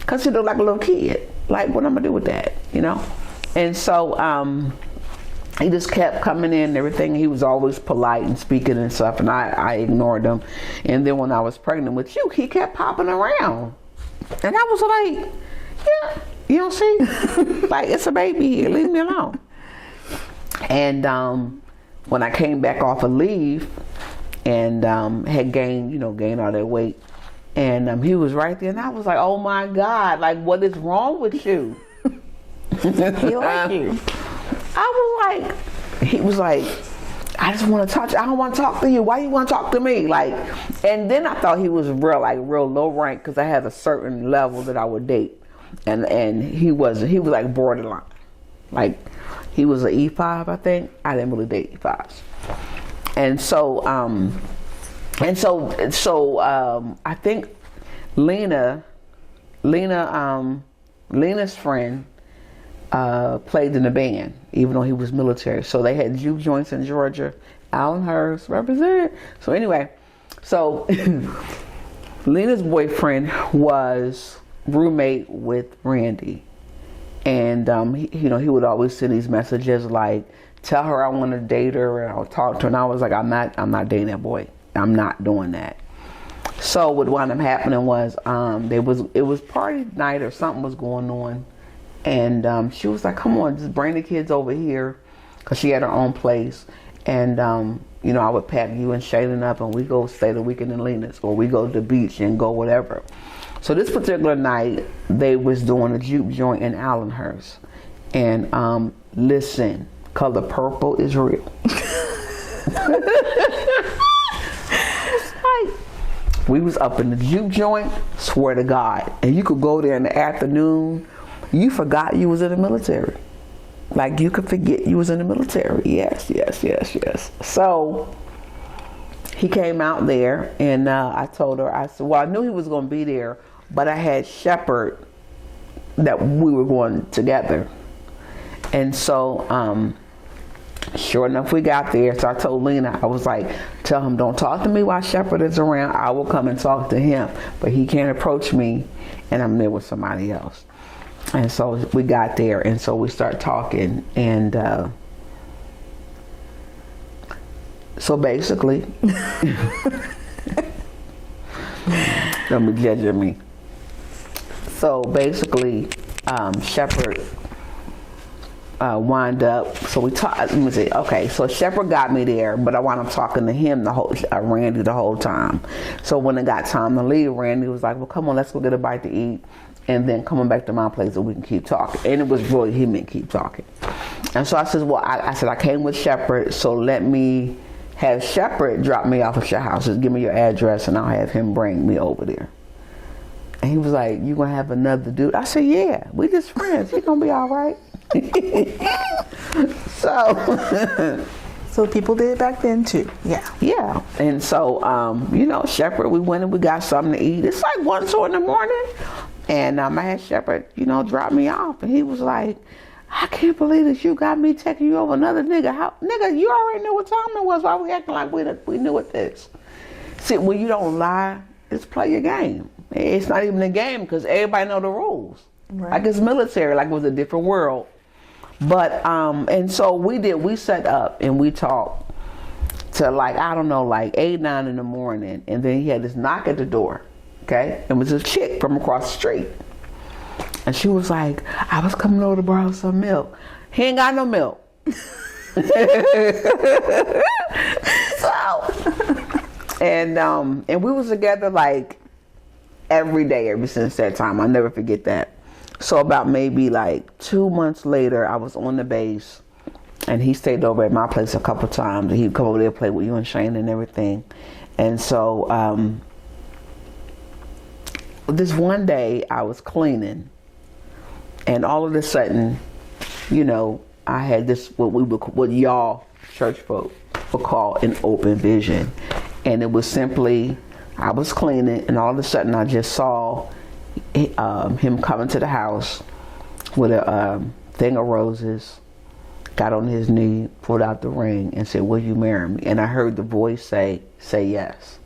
Cause he looked like a little kid. Like, what am I gonna do with that? You know? And so, he just kept coming in and everything. He was always polite and speaking and stuff, and I ignored him. And then when I was pregnant with you, he kept popping around. And I was like, yeah, you don't see? Like, it's a baby here, leave me alone. And when I came back off of leave and had gained all that weight, and he was right there, and I was like, oh my God, like, what is wrong with you? He like you. He was like, I just want to talk to you. I don't want to talk to you. Why you want to talk to me? Like, and then I thought he was real low rank because I had a certain level that I would date, and he was like borderline. Like, he was an E5, I think. I didn't really date E5s, and so I think Lena's friend played in the band, even though he was military. So they had juke joints in Georgia. Alan Hurst represent. So anyway, so Lena's boyfriend was roommate with Randy, and he would always send these messages like, "Tell her I want to date her and I'll talk to her." And I was like, "I'm not dating that boy. I'm not doing that." So what wound up happening was it was party night or something was going on. And she was like, come on, just bring the kids over here, because she had her own place. And, I would pack you and Shaylin up, and we go stay the weekend in Lena's, or we go to the beach and go whatever. So this particular night, they was doing a juke joint in Allenhurst. And listen, color purple is real. We was up in the juke joint, swear to God. And you could go there in the afternoon. You forgot you was in the military. Like, you could forget you was in the military. Yes. So he came out there, and I told her, I said, well, I knew he was going to be there, but I had Shepherd that we were going together. And so sure enough, we got there. So I told Lena, I was like, tell him, don't talk to me while Shepherd is around. I will come and talk to him, but he can't approach me, and I'm there with somebody else. And so we got there, and so we start talking, and so basically, don't be judging me. So basically, Shepherd wind up. So we talked. Let me see. Okay, so Shepherd got me there, but I wound up talking to him Randy the whole time. So when it got time to leave, Randy was like, "Well, come on, let's go get a bite to eat, and then coming back to my place so we can keep talking." And it was really he meant keep talking. And so I said, "Well, I said I came with Shepherd, so let me have Shepherd drop me off at your house. Just give me your address, and I'll have him bring me over there." And he was like, "You gonna have another dude?" I said, "Yeah, we just friends. He gonna be all right." So people did it back then too. Yeah. And so, Shepherd, we went and we got something to eat. It's like 1, 2 in the morning. And I had Shepherd, drop me off. And he was like, "I can't believe that you got me taking you over another nigga. Nigga, you already knew what time it was. Why we acting like we knew what this?" See, when you don't lie, just play your game. It's not even a game because everybody know the rules. Right. Like it's military, like it was a different world. But, and so we set up and we talked to like 8, 9 in the morning. And then he had this knock at the door, okay? It was a chick from across the street. And she was like, "I was coming over to borrow some milk." He ain't got no milk. And we was together like every day ever since that time. I'll never forget that. So about maybe like 2 months later, I was on the base, and he stayed over at my place a couple times. He'd come over there, play with you and Shane and everything. And so this one day, I was cleaning, and all of a sudden, I had this what y'all church folk would call an open vision, and it was simply I was cleaning, and all of a sudden, I just saw him coming to the house with a thing of roses, got on his knee, pulled out the ring, and said, "Will you marry me?" And I heard the voice say yes.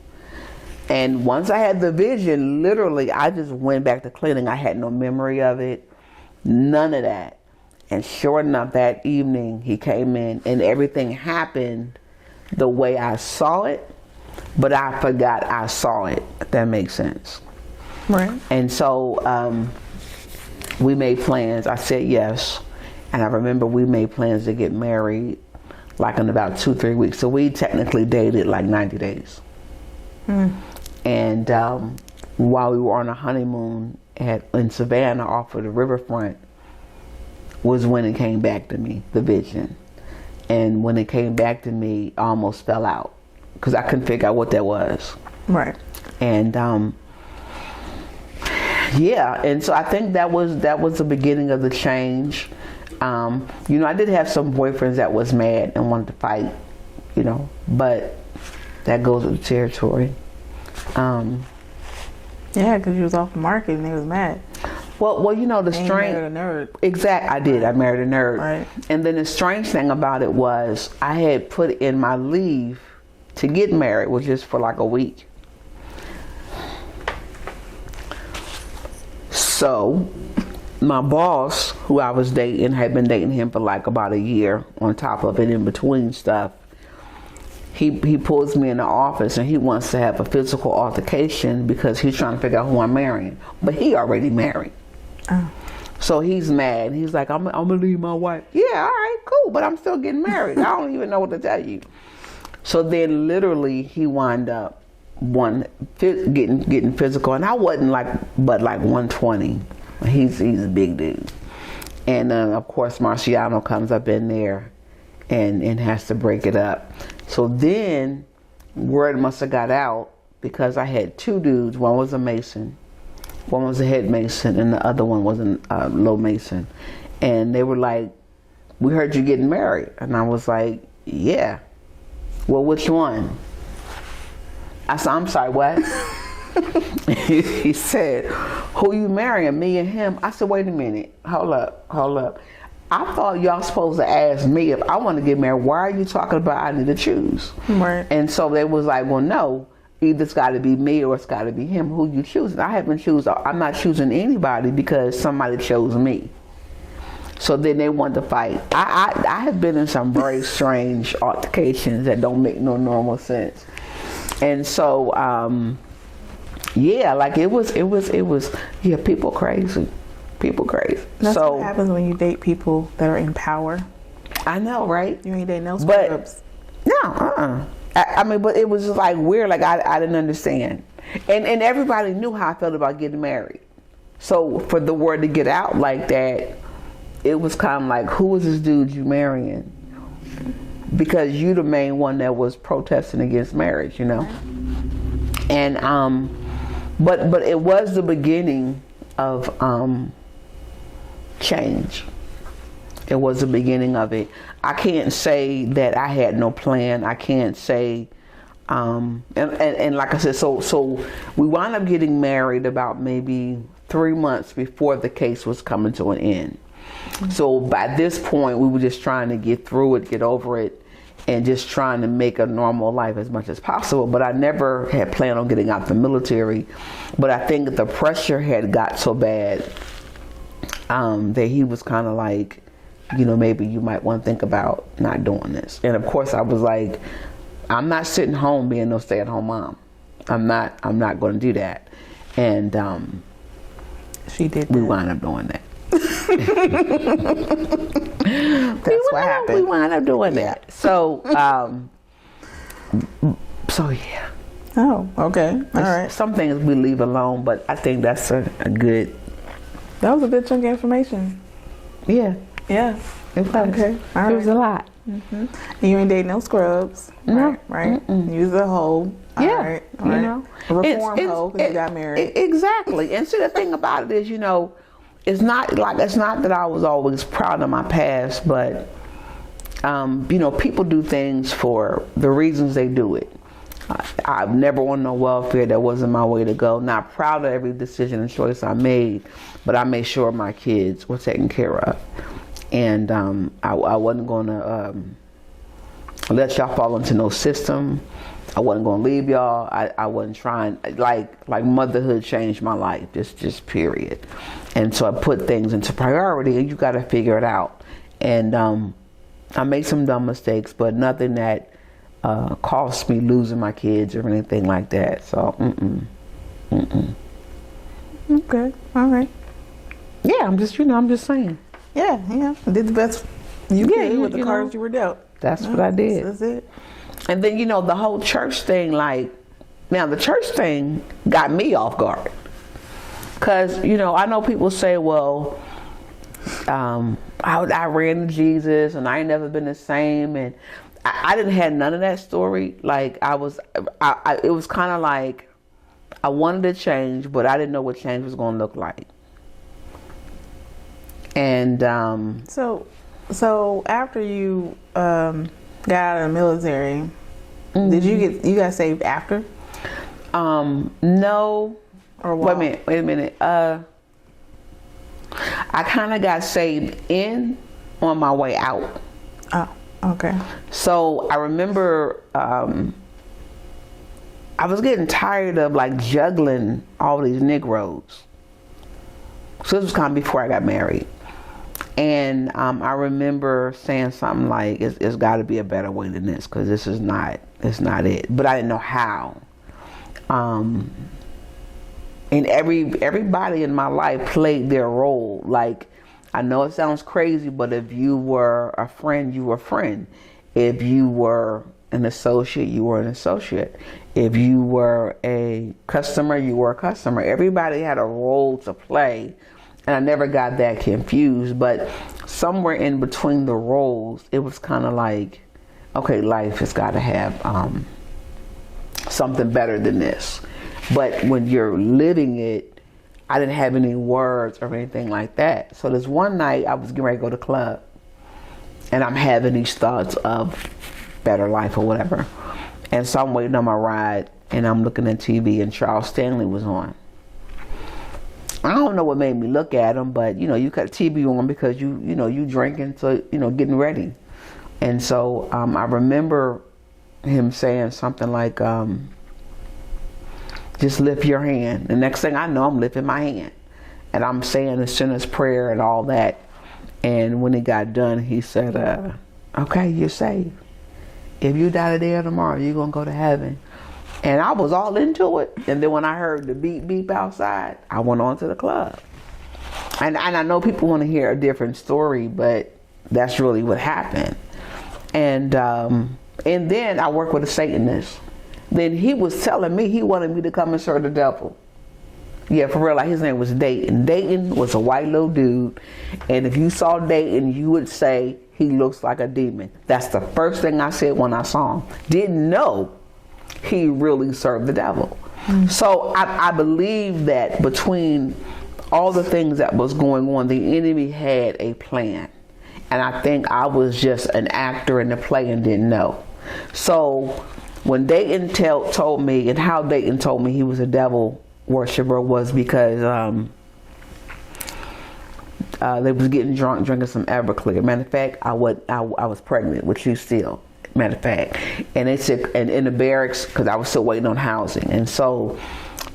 And once I had the vision, literally, I just went back to cleaning. I had no memory of it, none of that. And sure enough, that evening, he came in, and everything happened the way I saw it, but I forgot I saw it, if that makes sense. Right. And so we made plans. I said yes. And I remember we made plans to get married like in about 2-3 weeks. So we technically dated like 90 days. And while we were on a honeymoon in Savannah off of the riverfront was when it came back to me, the vision. And when it came back to me, I almost fell out because I couldn't figure out what that was. Right. And and so I think that was the beginning of the change. I did have some boyfriends that was mad and wanted to fight, but that goes with the territory. Yeah, because you was off the market and they was mad. Well, the And you strange. married a nerd. Exactly, I did. I married a nerd. Right. And then the strange thing about it was I had put in my leave to get married was just for like a week. So my boss, who I was dating, had been dating him for like about a year on top of it in between stuff. He pulls me in the office and he wants to have a physical altercation because he's trying to figure out who I'm marrying. But he already married. Oh. So he's mad. He's like, I'm gonna leave my wife. Yeah, all right, cool, but I'm still getting married. I don't even know what to tell you. So then literally he wound up getting physical, and I wasn't but 120. He's a big dude. And of course Marciano comes up in there and has to break it up. So then word must have got out because I had 2 dudes. One was a mason, one was a head mason, and the other one was a low mason. And they were like, "We heard you getting married." And I was like, "Yeah." "Well, which one?" I said, "I'm sorry, what?" He said, "Who you marrying, me and him?" I said, "Wait a minute. Hold up. I thought y'all supposed to ask me if I want to get married. Why are you talking about I need to choose?" Right. And so they was like, "Well, no. Either it's got to be me or it's got to be him. Who you choosing?" I'm not choosing anybody because somebody chose me. So then they wanted to fight. I have been in some very strange altercations that don't make no normal sense. And so, it was, people crazy. People crazy. That's so what happens when you date people that are in power. I know, right? You ain't dating no But scrubs. no, I mean, but it was just like weird. Like I didn't understand, and everybody knew how I felt about getting married. So for the word to get out like that, it was kind of like, who is this dude you marrying? Because you the main one that was protesting against marriage, you know. And but it was the beginning of change. It was the beginning of it. I can't say that I had no plan. I can't say, and like I said, so we wound up getting married about maybe 3 months before the case was coming to an end. So by this point, we were just trying to get through it, get over it, and just trying to make a normal life as much as possible. But I never had planned on getting out the military. But I think the pressure had got so bad that he was kind of like, you know, maybe you might want to think about not doing this. And of course I was like, I'm not sitting home being no stay-at-home mom. I'm not going to do that. And She did. we wound up doing that. That's what happened. We wound up doing that. So so yeah. Oh, okay. All right. Some things we leave alone, but I think that's a good. That was a good chunk of information. Yeah. Yeah. It was. Okay. All It was right. a lot. And you ain't dating no scrubs. No. Right. You was a hoe. All Yeah. right. All You right. know. A reform hoe because you got married. Exactly. And see, the thing about it is, you know, it's not that I was always proud of my past, but you know, people do things for the reasons they do it. I've never wanted no welfare. That wasn't my way to go. Not proud of every decision and choice I made, but I made sure my kids were taken care of. And I wasn't going to let y'all fall into no system. I wasn't going to leave y'all. I wasn't trying, like motherhood changed my life, just period. And so I put things into priority, and you got to figure it out. And I made some dumb mistakes, but nothing that cost me losing my kids or anything like that. So, Okay. All right. yeah, I'm just saying. Yeah. Did the best you Yeah, could with the you cards know, you were dealt. That's what I did. That's it. And then, you know, the whole church thing, like, now the church thing got me off guard. Because, you know, I know people say, well, I ran to Jesus and I ain't never been the same. And I didn't have none of that story. Like, it was kind of like I wanted to change, but I didn't know what change was going to look like. And So after you got out of the military, did you got saved after? No. Or what? Wait a minute. I kind of got saved on my way out. Oh, okay. So I remember I was getting tired of like juggling all these Negroes. So this was kind of before I got married. And I remember saying something like, it's got to be a better way than this, because it's not it. But I didn't know how. And everybody in my life played their role. Like, I know it sounds crazy, but if you were a friend, you were a friend. If you were an associate, you were an associate. If you were a customer, you were a customer. Everybody had a role to play. And I never got that confused, but somewhere in between the roles, it was kind of like, okay, life has got to have something better than this. But when you're living it, I didn't have any words or anything like that. So this one night, I was getting ready to go to the club, and I'm having these thoughts of better life or whatever. And so I'm waiting on my ride, and I'm looking at TV, and Charles Stanley was on. I don't know what made me look at him, but you know, you got TV on because you drinking, so getting ready. And so I remember him saying something like, just lift your hand. The next thing I know, I'm lifting my hand, and I'm saying the sinner's prayer and all that. And when he got done, he said, okay, you're saved. If you die today or tomorrow, you're gonna go to heaven. And I was all into it. And then when I heard the beep beep outside, I went on to the club. And I know people want to hear a different story, but that's really what happened. And then I worked with a Satanist. Then he was telling me he wanted me to come and serve the devil. Yeah, for real. Like, his name was Dayton. Dayton was a white little dude, and if you saw Dayton, you would say he looks like a demon. That's the first thing I said when I saw him. Didn't know he really served the devil. So I believe that between all the things that was going on, the enemy had a plan. And I think I was just an actor in the play and didn't know. So when Dayton told me, and how Dayton told me he was a devil worshiper was because they was getting drunk, drinking some Everclear. Matter of fact, I was pregnant with you still. Matter of fact, and they said, and in the barracks, because I was still waiting on housing, and so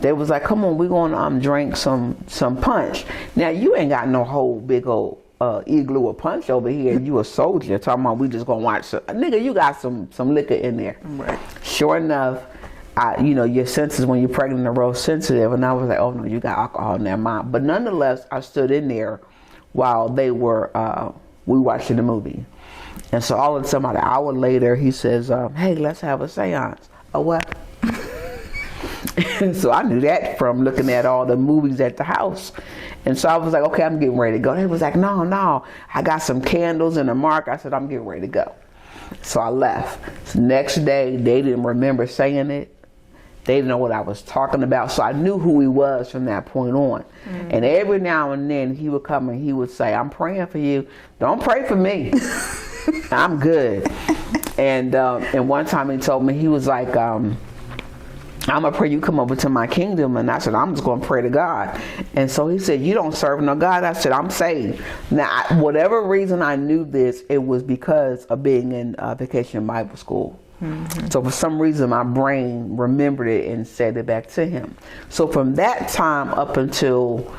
they was like, "Come on, we're gonna drink some punch." Now you ain't got no whole big old igloo of punch over here. You a soldier talking about we just gonna watch nigga. You got some liquor in there, right? Sure enough, your senses when you're pregnant are real sensitive, and I was like, "Oh no, you got alcohol in there, mom." But nonetheless, I stood in there while they were we watching the movie. And so all of a sudden, about an hour later, he says, "Hey, let's have a seance." A what? So I knew that from looking at all the movies at the house. And so I was like, okay, I'm getting ready to go. He was like, no, I got some candles and a mark. I said, I'm getting ready to go. So I left. So next day, they didn't remember saying it. They didn't know what I was talking about. So I knew who he was from that point on. And every now and then, he would come and he would say, I'm praying for you. Don't pray for me. I'm good. And one time he told me, he was like, I'm gonna pray you come over to my kingdom. And I said, I'm just gonna pray to God. And so he said, you don't serve no God. I said, I'm saved. Now, whatever reason I knew this, it was because of being in Vacation Bible School. So for some reason, my brain remembered it and said it back to him. So from that time up until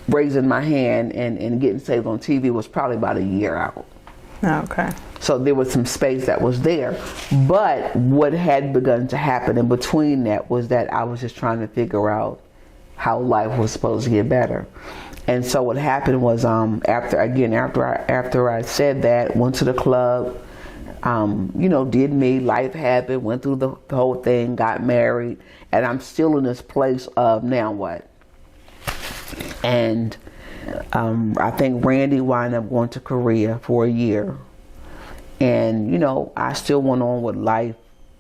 raising my hand and getting saved on TV was probably about a year out. Okay. So there was some space that was there. But what had begun to happen in between that was that I was just trying to figure out how life was supposed to get better. And so what happened was after I said that, went to the club, did me, life happened, went through the whole thing, got married, and I'm still in this place of now what? And I think Randy wound up going to Korea for a year. And, I still went on with life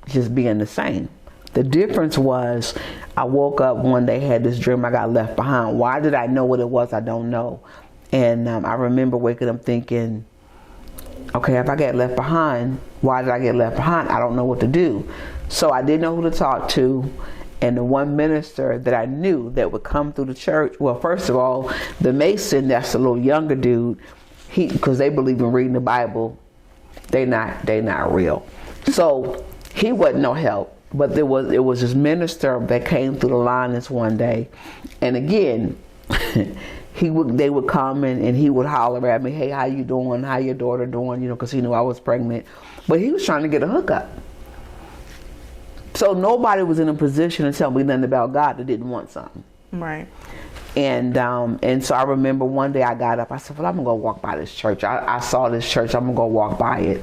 just being the same. The difference was I woke up one day, had this dream I got left behind. Why did I know what it was? I don't know. And I remember waking up thinking, okay, if I get left behind, why did I get left behind? I don't know what to do. So I didn't know who to talk to. And the one minister that I knew that would come through the church, well, first of all, the Mason, that's a little younger dude, because they believe in reading the Bible, they not real. So he wasn't no help. But it was this minister that came through the line this one day, and again, they would come and he would holler at me, hey, how you doing? How your daughter doing? Because he knew I was pregnant, but he was trying to get a hookup. So nobody was in a position to tell me nothing about God that didn't want something. Right. And so I remember one day I got up. I said, well, I'm going to go walk by this church. I saw this church. I'm going to go walk by it.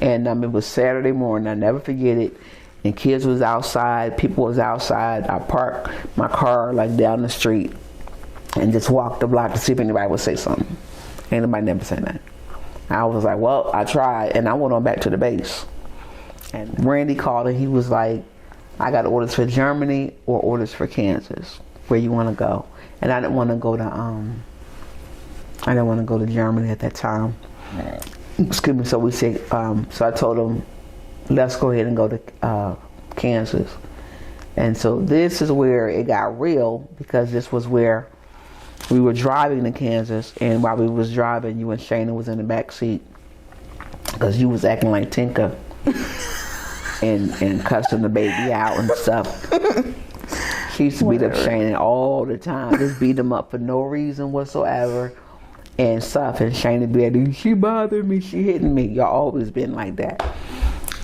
And it was Saturday morning. I'll never forget it. And kids was outside. People was outside. I parked my car like down the street and just walked the block to see if anybody would say something. Ain't nobody never said that. I was like, well, I tried. And I went on back to the base. And Randy called and he was like, I got orders for Germany or orders for Kansas. Where you want to go? And I didn't want to go to Germany at that time. Excuse me. So we said, so I told him, let's go ahead and go to Kansas. And so this is where it got real, because this was where we were driving to Kansas, and while we was driving, you and Shayna was in the back seat because you was acting like Tinka and cussing the baby out and stuff. She used to beat up Shayna all the time, just beat him up for no reason whatsoever and stuff. And Shayna be like, she bothered me, she hitting me. Y'all always been like that.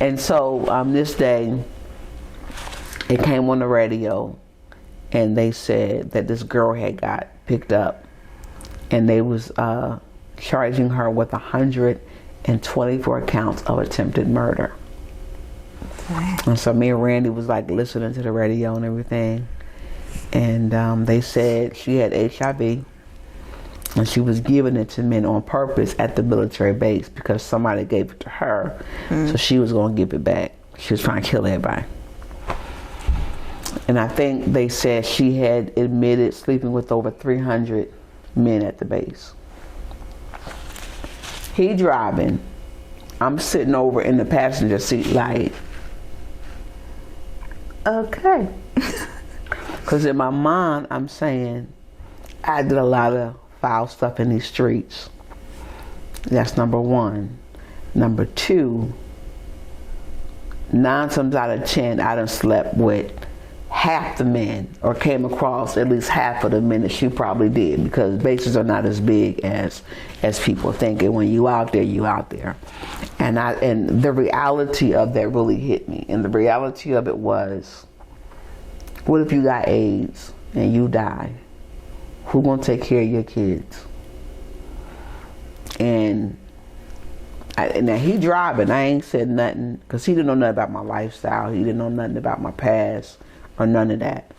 And so this day, it came on the radio, and they said that this girl had got picked up, and they was charging her with 124 counts of attempted murder. And so me and Randy was like listening to the radio and everything, and they said she had HIV, and she was giving it to men on purpose at the military base because somebody gave it to her, so she was going to give it back. She was trying to kill everybody. And I think they said she had admitted sleeping with over 300 men at the base. He driving, I'm sitting over in the passenger seat like, okay. Because in my mind, I'm saying, I did a lot of foul stuff in these streets. That's number one. Number two, 9 times out of 10, I done slept with half the men, or came across at least half of the men that she probably did, because bases are not as big as people think. And when you out there, you out there. And the reality of that really hit me. And the reality of it was, what if you got AIDS and you die? Who gonna take care of your kids? And now he driving, I ain't said nothing, because he didn't know nothing about my lifestyle. He didn't know nothing about my past or none of that.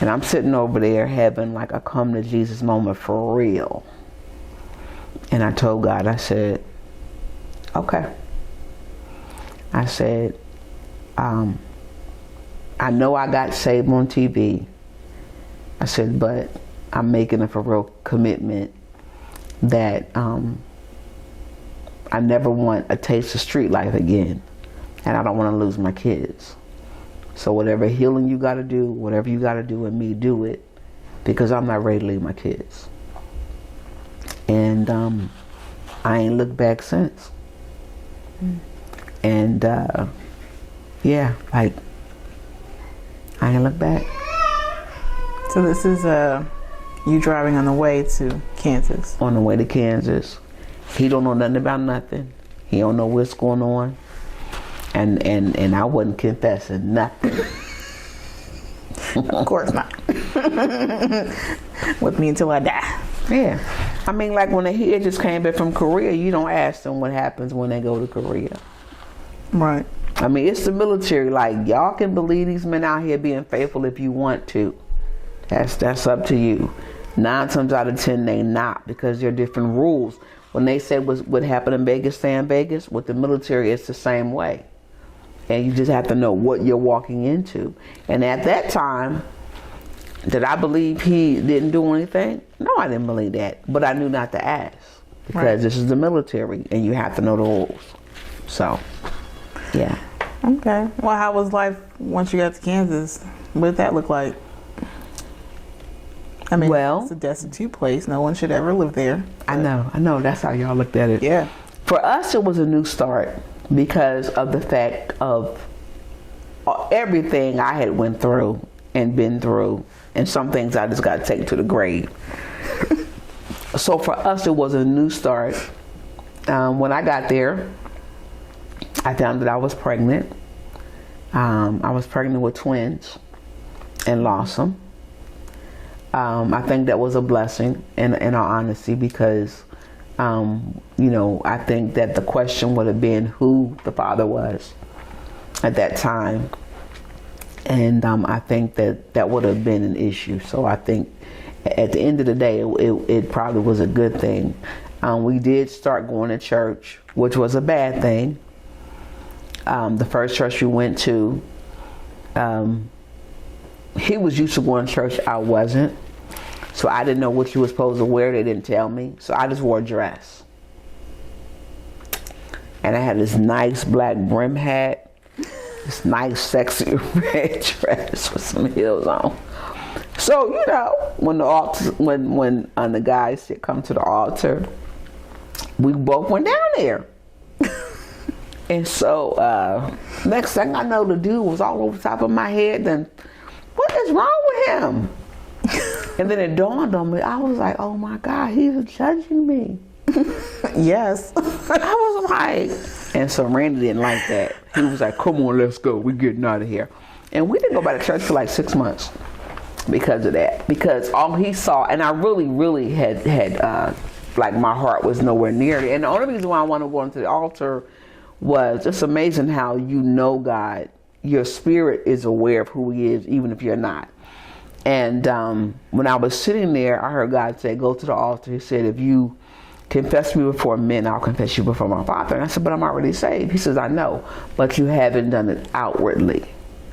And I'm sitting over there having like a come to Jesus moment for real. And I told God, I said, okay. I said, I know I got saved on TV. I said, but I'm making a for real commitment that I never want a taste of street life again. And I don't want to lose my kids. So whatever healing you got to do, whatever you got to do in me, do it. Because I'm not ready to leave my kids. And I ain't looked back since. And yeah, like, I ain't looked back. So this is you driving on the way to Kansas. On the way to Kansas. He don't know nothing about nothing. He don't know what's going on. And I wasn't confessing nothing. Of course not. With me until I die. Yeah. I mean, like when he just came back from Korea, you don't ask them what happens when they go to Korea. Right. I mean, it's the military. Like, y'all can believe these men out here being faithful if you want to. That's up to you. 9 times out of 10, they not, because there are different rules. When they said what happened in Vegas, stay in Vegas, with the military, it's the same way. And you just have to know what you're walking into. And at that time, did I believe he didn't do anything? No, I didn't believe that. But I knew not to ask. Because this is the military, and you have to know the rules. So, yeah. Okay. Well, how was life once you got to Kansas? What did that look like? I mean, well, it's a destitute place. No one should ever live there. I know. That's how y'all looked at it. Yeah. For us, it was a new start because of the fact of everything I had went through and been through, and some things I just got to take to the grave. So for us, it was a new start. When I got there, I found that I was pregnant. I was pregnant with twins and lost them. I think that was a blessing in all honesty, because I think that the question would have been who the father was at that time. And I think that would have been an issue. So I think at the end of the day, it probably was a good thing. We did start going to church, which was a bad thing. The first church we went to, he was used to going to church, I wasn't. So I didn't know what you were supposed to wear. They didn't tell me. So I just wore a dress. And I had this nice black brim hat, this nice sexy red dress with some heels on. So, when the guys said come to the altar, we both went down there. And so next thing I know, the dude was all over the top of my head. And what is wrong with him? And then it dawned on me. I was like, oh my God, he's judging me. Yes. I was like, and so Randy didn't like that. He was like, come on, let's go. We're getting out of here. And we didn't go by the church for like 6 months. because of that. Because all he saw, and I really had like my heart was nowhere near it. And the only reason why I want to go into the altar was it's amazing how you know God. Your spirit is aware of who He is, even if you're not. And when I was sitting there, I heard God say, "Go to the altar." He said, "If you confess me before men, I'll confess you before my Father." And I said, "But I'm already saved." He says, "I know, but you haven't done it outwardly."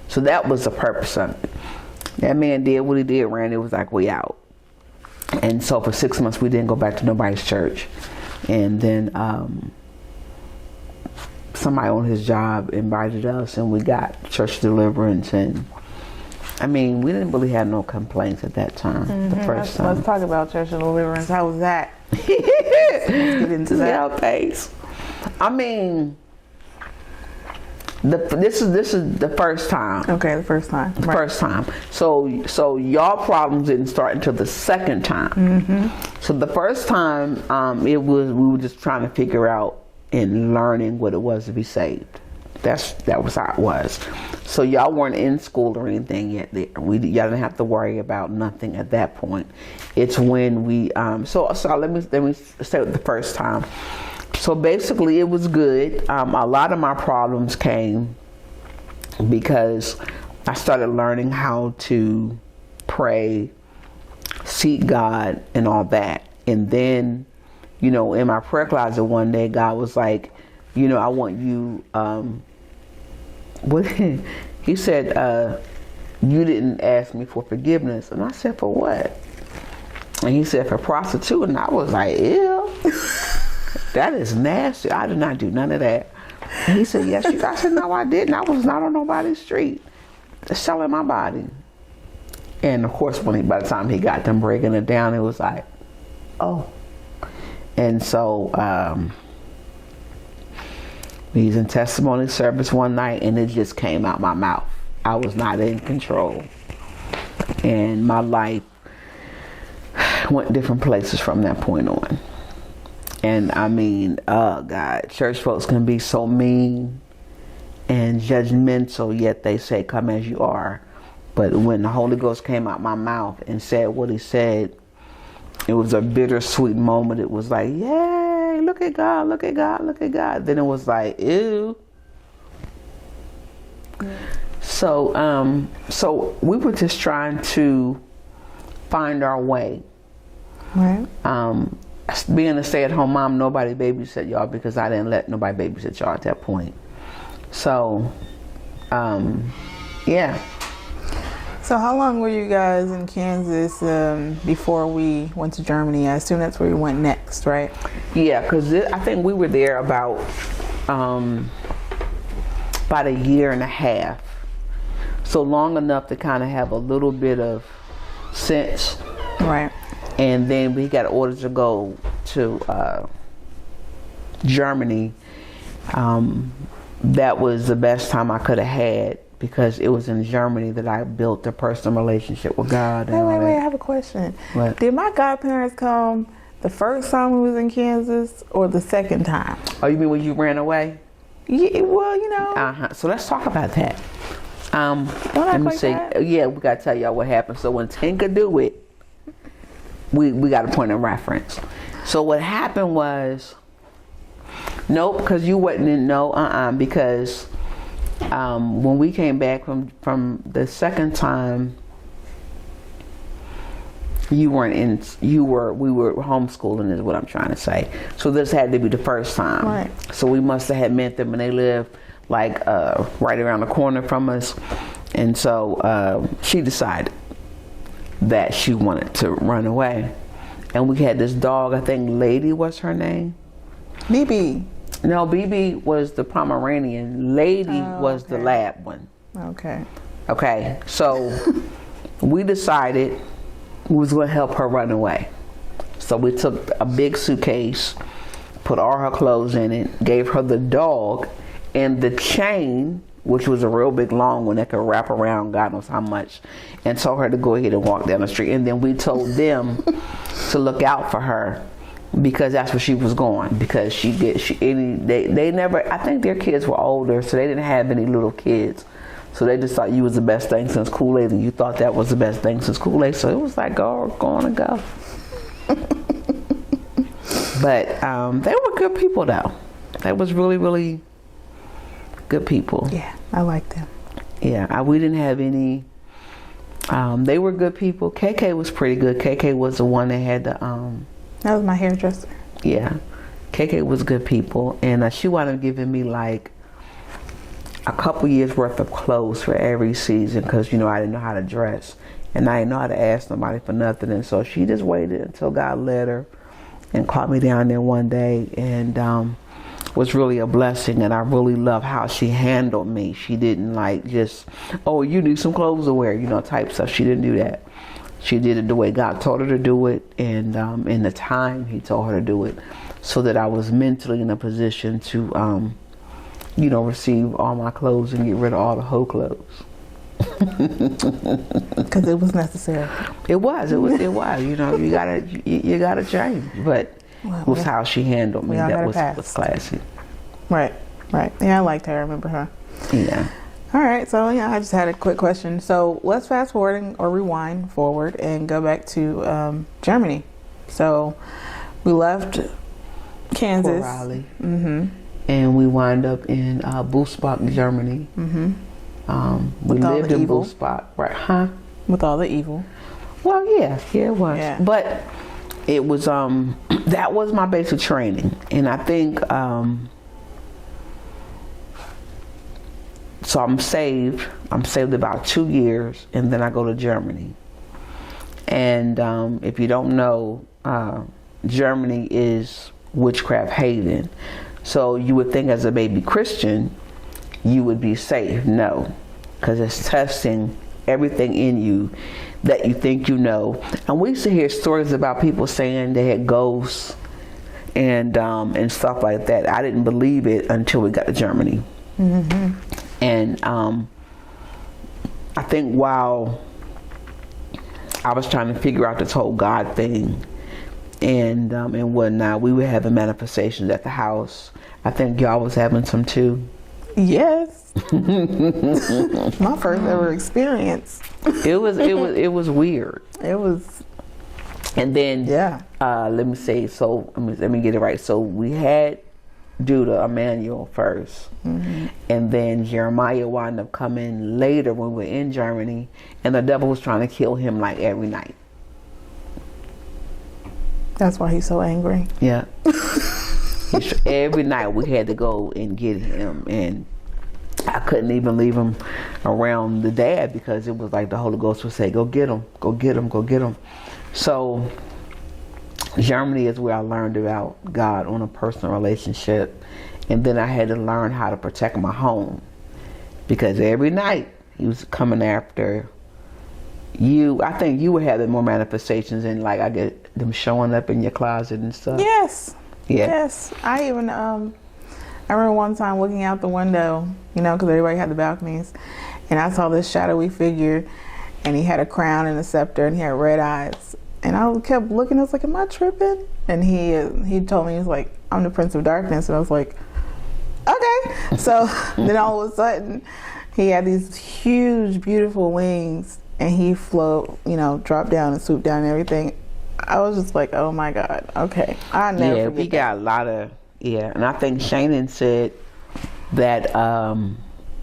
So that was the purpose of it. That man did what he did, ran. It was like way out. And so for 6 months, we didn't go back to nobody's church. And then somebody on his job invited us, and we got church deliverance. And I mean, we didn't really have no complaints at that time. The first time. Let's talk about church deliverance. How was that? Let's get into that. Pace. I mean, this is the first time. Okay, the first time. The first time. So y'all problems didn't start until the second time. So the first time, we were just trying to figure out and learning what it was to be saved. That was how it was. So y'all weren't in school or anything yet. Y'all didn't have to worry about nothing at that point. It's when we so let me say the first time. So basically, it was good. A lot of my problems came because I started learning how to pray, seek God, and all that. And then, in my prayer closet one day, God was like, I want you. He said, you didn't ask me for forgiveness. And I said, for what? And he said, for prostituting. And I was like, ew. That is nasty. I did not do none of that. And he said, yes, you did. I said, no, I didn't. I was not on nobody's street selling my body. And of course, by the time he got them breaking it down, it was like, oh. And so we was in testimony service one night, and it just came out my mouth. I was not in control. And my life went different places from that point on. And I mean, oh God, church folks can be so mean and judgmental, yet they say, come as you are. But when the Holy Ghost came out my mouth and said what He said, it was a bittersweet moment. It was like, yay, look at God, look at God, look at God. Then it was like, ew. So we were just trying to find our way. Right. Being a stay-at-home mom, nobody babysat y'all because I didn't let nobody babysit y'all at that point. So, yeah. So how long were you guys in Kansas before we went to Germany? I assume that's where you went next, right? Yeah, because I think we were there about a year and a half. So long enough to kind of have a little bit of sense. Right. And then we got orders to go to Germany. That was the best time I could have had because it was in Germany that I built a personal relationship with God. Wait, I have a question. What? Did my godparents come the first time we was in Kansas or the second time? Oh, you mean when you ran away? Yeah, well, So let's talk about that. Let me see. Yeah, we got to tell y'all what happened. So when Tinka do it, we got a point of reference. So what happened was, nope, because you wasn't in, because when we came back from the second time, we were homeschooling is what I'm trying to say. So this had to be the first time. Right. So we must have had met them and they lived like right around the corner from us. And so she decided that she wanted to run away. And we had this dog, I think Lady was her name. BB. No, BB was the Pomeranian. Lady was the lab one. Okay, so we decided we was going to help her run away. So we took a big suitcase, put all her clothes in it, gave her the dog and the chain, which was a real big long one that could wrap around God knows how much, and told her to go ahead and walk down the street. And then we told them to look out for her because that's where she was going. Because they never, I think their kids were older, so they didn't have any little kids. So they just thought you was the best thing since Kool-Aid, and you thought that was the best thing since Kool-Aid. So it was like, go on and go. But they were good people, though. They was really, really good people. Yeah, I like them. Yeah, we didn't have any. They were good people. KK was pretty good. KK was the one that had the. That was my hairdresser. Yeah, KK was good people, and she wound up giving me like a couple years worth of clothes for every season because I didn't know how to dress, and I didn't know how to ask nobody for nothing, and so she just waited until God led her, and caught me down there one day, and was really a blessing. And I really love how she handled me. She didn't like just, oh, you need some clothes to wear, type stuff. She didn't do that. She did it the way God told her to do it, and in the time He told her to do it, so that I was mentally in a position to, receive all my clothes and get rid of all the hoe clothes. Because it was necessary. It was. You gotta change. But it was how she handled me that was classy. Right. Yeah, I liked her. I remember her. Yeah. All right, so I just had a quick question. So let's fast forward or rewind forward and go back to Germany. So we left Kansas. Fort Riley. Mm-hmm. And we wind up in Bussbach, Germany. Mm-hmm. We lived in Bussbach, right? Huh? With all the evil. Well, yeah, it was. Yeah. But it was that was my basic training, and I think. So I'm saved about 2 years, and then I go to Germany. And if you don't know, Germany is witchcraft haven. So you would think as a baby Christian, you would be safe. No, because it's testing everything in you that you think you know. And we used to hear stories about people saying they had ghosts and stuff like that. I didn't believe it until we got to Germany. Mm-hmm. And I think while I was trying to figure out this whole God thing and whatnot, we were having manifestations at the house. I think y'all was having some too. Yes. My first ever experience. It was weird. It was. And then let me say, so let me get it right. So we had Judah, Emmanuel first, mm-hmm. and then Jeremiah wound up coming later when we were in Germany, and the devil was trying to kill him like every night. That's why he's so angry. Yeah. Every night we had to go and get him, and I couldn't even leave him around the dad because it was like the Holy Ghost would say, go get him, go get him, go get him. So Germany is where I learned about God on a personal relationship, and then I had to learn how to protect my home because every night he was coming after you. I think you were having more manifestations, and like I get them showing up in your closet and stuff. Yes. Yeah. Yes. I even I remember one time looking out the window, because everybody had the balconies, and I saw this shadowy figure, and he had a crown and a scepter, and he had red eyes. And I kept looking. I was like, "Am I tripping?" And he told me, he was like, "I'm the Prince of Darkness." And I was like, "Okay." So then all of a sudden, he had these huge, beautiful wings, and he dropped down and swooped down and everything. I was just like, "Oh my God, okay." I never. Yeah, we got a lot of and I think Shannon said that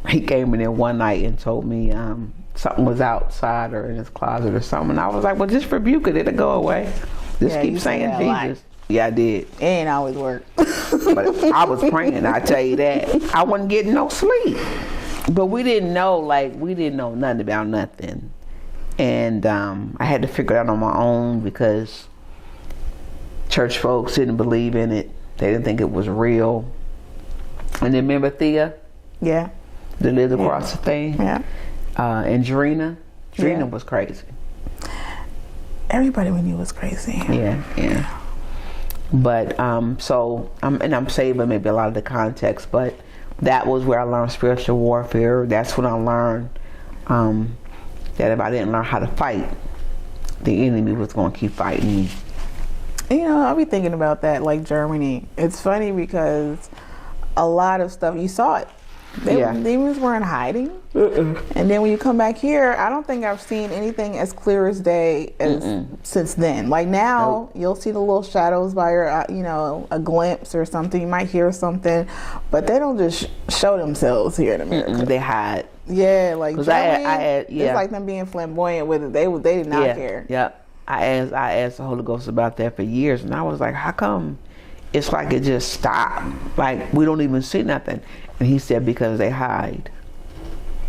he came in there one night and told me something was outside or in his closet or something. And I was like, well, just rebuke it. It'll go away. Just keep saying Jesus. Yeah, I did. It ain't always work. But I was praying, I tell you that. I wasn't getting no sleep. But we didn't know nothing about nothing. And I had to figure it out on my own because church folks didn't believe in it. They didn't think it was real. And then remember Thea? Yeah. That lived across the thing? Yeah. And Drina was crazy. Everybody we knew was crazy. Yeah. But so I'm saving maybe a lot of the context, but that was where I learned spiritual warfare. That's when I learned that if I didn't learn how to fight, the enemy was going to keep fighting me. I'll be thinking about that, like Germany. It's funny because a lot of stuff, you saw it. Demons weren't hiding. And then when you come back here, I don't think I've seen anything as clear as day as since then. Like now, you'll see the little shadows by your, a glimpse or something. You might hear something, but they don't just show themselves here in America. They hide. Yeah, like Germany, yeah. it's like them being flamboyant with it. They did not care. Yep. I asked the Holy Ghost about that for years, and I was like, how come it's like it just stopped? Like we don't even see nothing. And he said because they hide.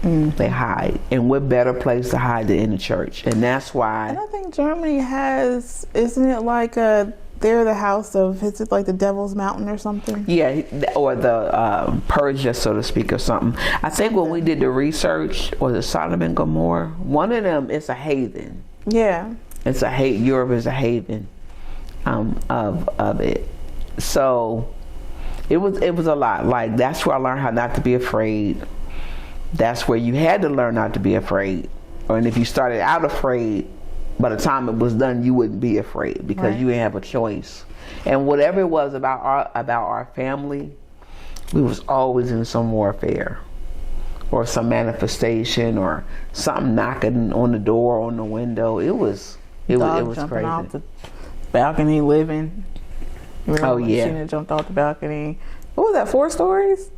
They hide. And what better place to hide than in the church? And that's why. And I think Germany has, isn't it like they're the house of, is it like the Devil's Mountain or something? Yeah, or the Persia, so to speak, or something. I think when we did the research, was it Sodom and Gomorrah? One of them is a haven. Yeah. It's a Europe is a haven of it. So it was a lot. Like that's where I learned how not to be afraid. That's where you had to learn not to be afraid. And if you started out afraid, by the time it was done, you wouldn't be afraid because you didn't have a choice. And whatever it was about our family, we was always in some warfare or some manifestation or something knocking on the door, on the window. It was jumping crazy. Off the balcony, living. Oh yeah. Sheena jumped off the balcony. What was that? 4 stories?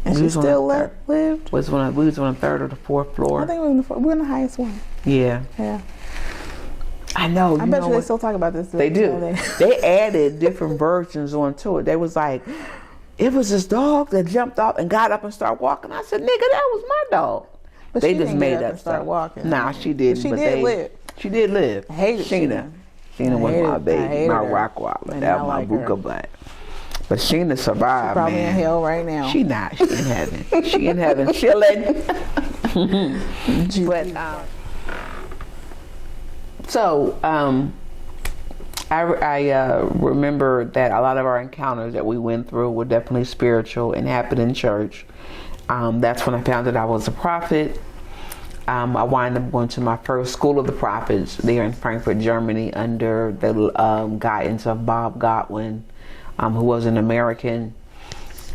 And she still lived? We was on the 3rd or the 4th floor. I think we were in the highest one. Yeah. Yeah. I know. I bet you they still talk about this. They do. They added different versions onto it. They was like, it was this dog that jumped off and got up and started walking. I said, nigga, that was my dog. But they she just didn't made get up up and start stuff. walking. Nah, she didn't. She but did live. She did live. I hated Sheena. Sheena was my baby, my rock waller. That was my buka butt. But Sheena survived, She's probably man. in hell right now. She not. She in heaven. She in heaven chilling. But I remember that a lot of our encounters that we went through were definitely spiritual and happened in church. That's when I found that I was a prophet. I wound up going to my first School of the Prophets there in Frankfurt, Germany, under the guidance of Bob Godwin, who was an American.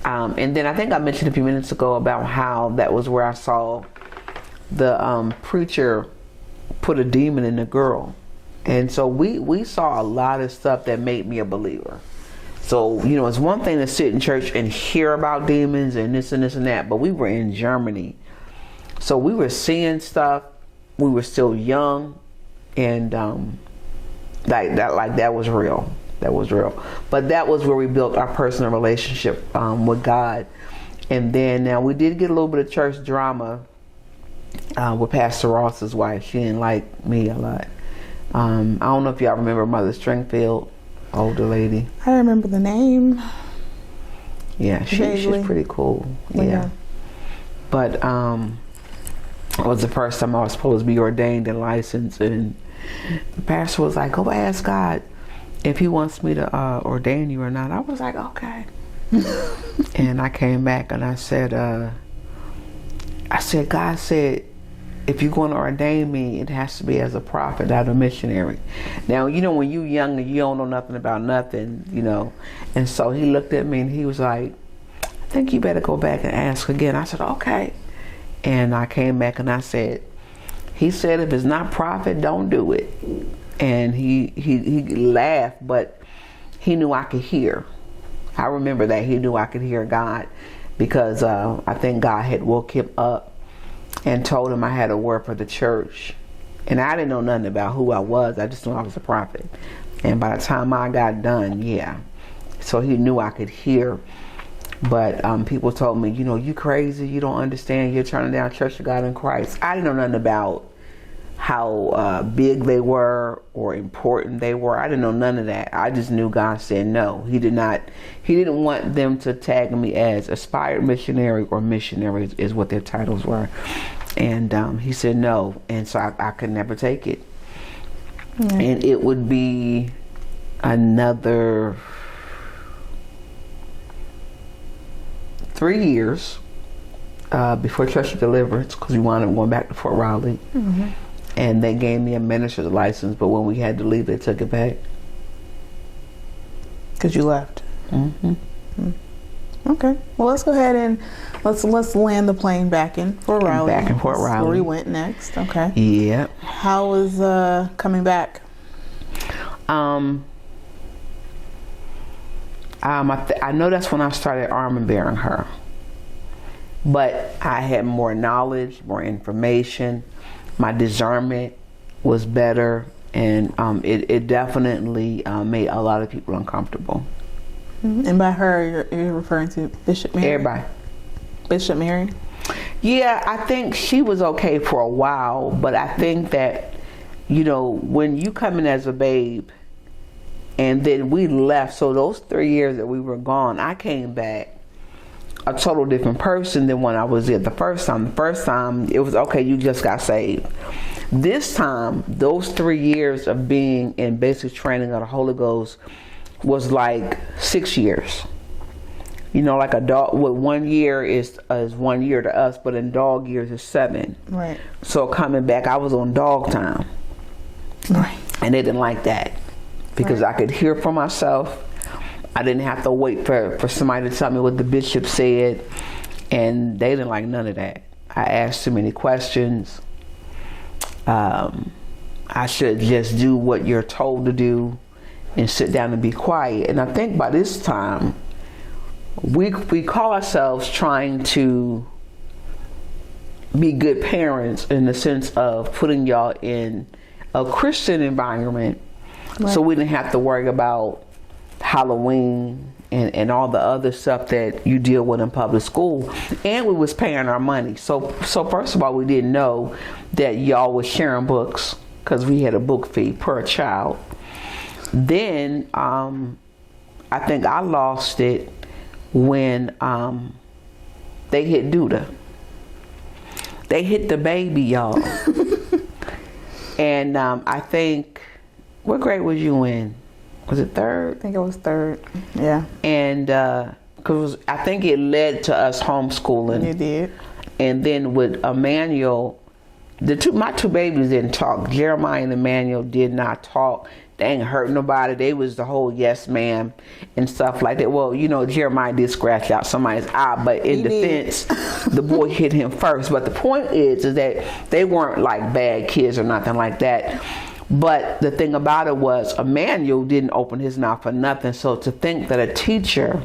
And then I think I mentioned a few minutes ago about how that was where I saw the preacher put a demon in a girl. And so we saw a lot of stuff that made me a believer. So, it's one thing to sit in church and hear about demons and this and this and that, but we were in Germany. So we were seeing stuff. We were still young, and that was real. That was real. But that was where we built our personal relationship with God. And then now we did get a little bit of church drama with Pastor Ross's wife. She didn't like me a lot. I don't know if y'all remember Mother Stringfield, older lady. I remember the name. Yeah, she's pretty cool. Yeah. But it was the first time I was supposed to be ordained and licensed, and the pastor was like, go ask God if he wants me to ordain you or not. I was like, okay. And I came back and I said, God said, if you're going to ordain me, it has to be as a prophet, not a missionary. Now, when you're young and you don't know nothing about nothing, And so he looked at me and he was like, I think you better go back and ask again. I said, okay. And I came back and I said, he said, if it's not prophet, don't do it. And he laughed, but he knew I could hear. I remember that he knew I could hear God, because I think God had woke him up and told him I had a word for the church. And I didn't know nothing about who I was. I just knew I was a prophet. And by the time I got done, so he knew I could hear. But people told me, you crazy, you don't understand, you're turning down Church of God in Christ. I didn't know nothing about how big they were or important they were. I didn't know none of that. I just knew God said no. He didn't want them to tag me as aspired missionary or missionary is what their titles were. And he said no. And so I could never take it. Mm-hmm. And it would be another 3 years before Church of Deliverance, because we wound up going back to Fort Riley. Mm-hmm. And they gave me a minister's license, but when we had to leave, they took it back. Because you left. Mm-hmm. Mm-hmm. Okay. Well, let's go ahead and let's land the plane back in Fort Riley. Back in Fort That's Riley. where we went next. Okay. Yep. How was coming back? I know that's when I started arm and bearing her. But I had more knowledge, more information. My discernment was better, and it definitely made a lot of people uncomfortable. And by her, you're referring to Bishop Mary? Everybody. Bishop Mary? Yeah, I think she was okay for a while, but I think that, you know, when you come in as a babe, and then we left, so those 3 years that we were gone, I came back a total different person than when I was there the first time. The first time, it was, okay, you just got saved. This time, those 3 years of being in basic training of the Holy Ghost was like 6 years. You know, like a dog, well, 1 year is 1 year to us, but in dog years is 7. Right. So coming back, I was on dog time. Right. And they didn't like that because I could hear for myself. I didn't have to wait for somebody to tell me what the bishop said, and they didn't like none of that. I asked too many questions. I should just do what you're told to do and sit down and be quiet. And I think by this time, we call ourselves trying to be good parents in the sense of putting y'all in a Christian environment, so we didn't have to worry about Halloween and all the other stuff that you deal with in public school. And we was paying our money. So first of all, we didn't know that y'all was sharing books because we had a book fee per child. Then I think I lost it when they hit Duda. They hit the baby, y'all. And I think, what grade was you in? Was it third? I think it was third. Yeah. And because I think it led to us homeschooling. You did. And then with Emmanuel, my two babies didn't talk. Jeremiah and Emmanuel did not talk. They ain't hurt nobody. They was the whole yes ma'am and stuff like that. Well, you know, Jeremiah did scratch out somebody's eye, but in defense, the boy hit him first. But the point is that they weren't like bad kids or nothing like that. But the thing about it was Emmanuel didn't open his mouth for nothing. So to think that a teacher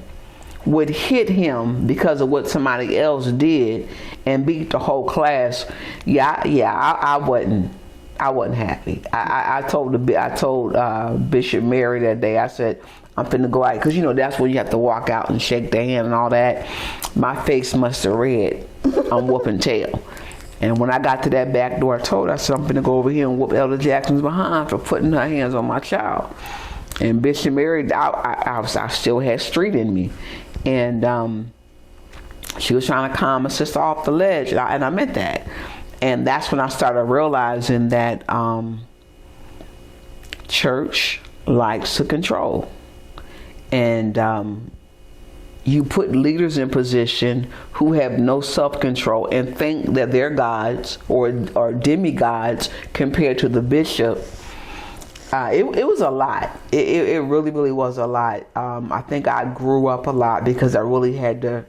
would hit him because of what somebody else did and beat the whole class, I wasn't happy. I told Bishop Mary that day, I said, I'm finna go out, because you know that's when you have to walk out and shake their hand and all that. My face must have read, I'm whooping tail. And when I got to that back door, I told her, I said, I'm finna go over here and whoop Elder Jackson's behind for putting her hands on my child. And Bishop Mary, I still had street in me. And she was trying to calm my sister off the ledge, and I meant that. And that's when I started realizing that church likes to control. And you put leaders in position who have no self-control and think that they're gods or demigods compared to the bishop. It was a lot. It really, really was a lot. I think I grew up a lot because I really had to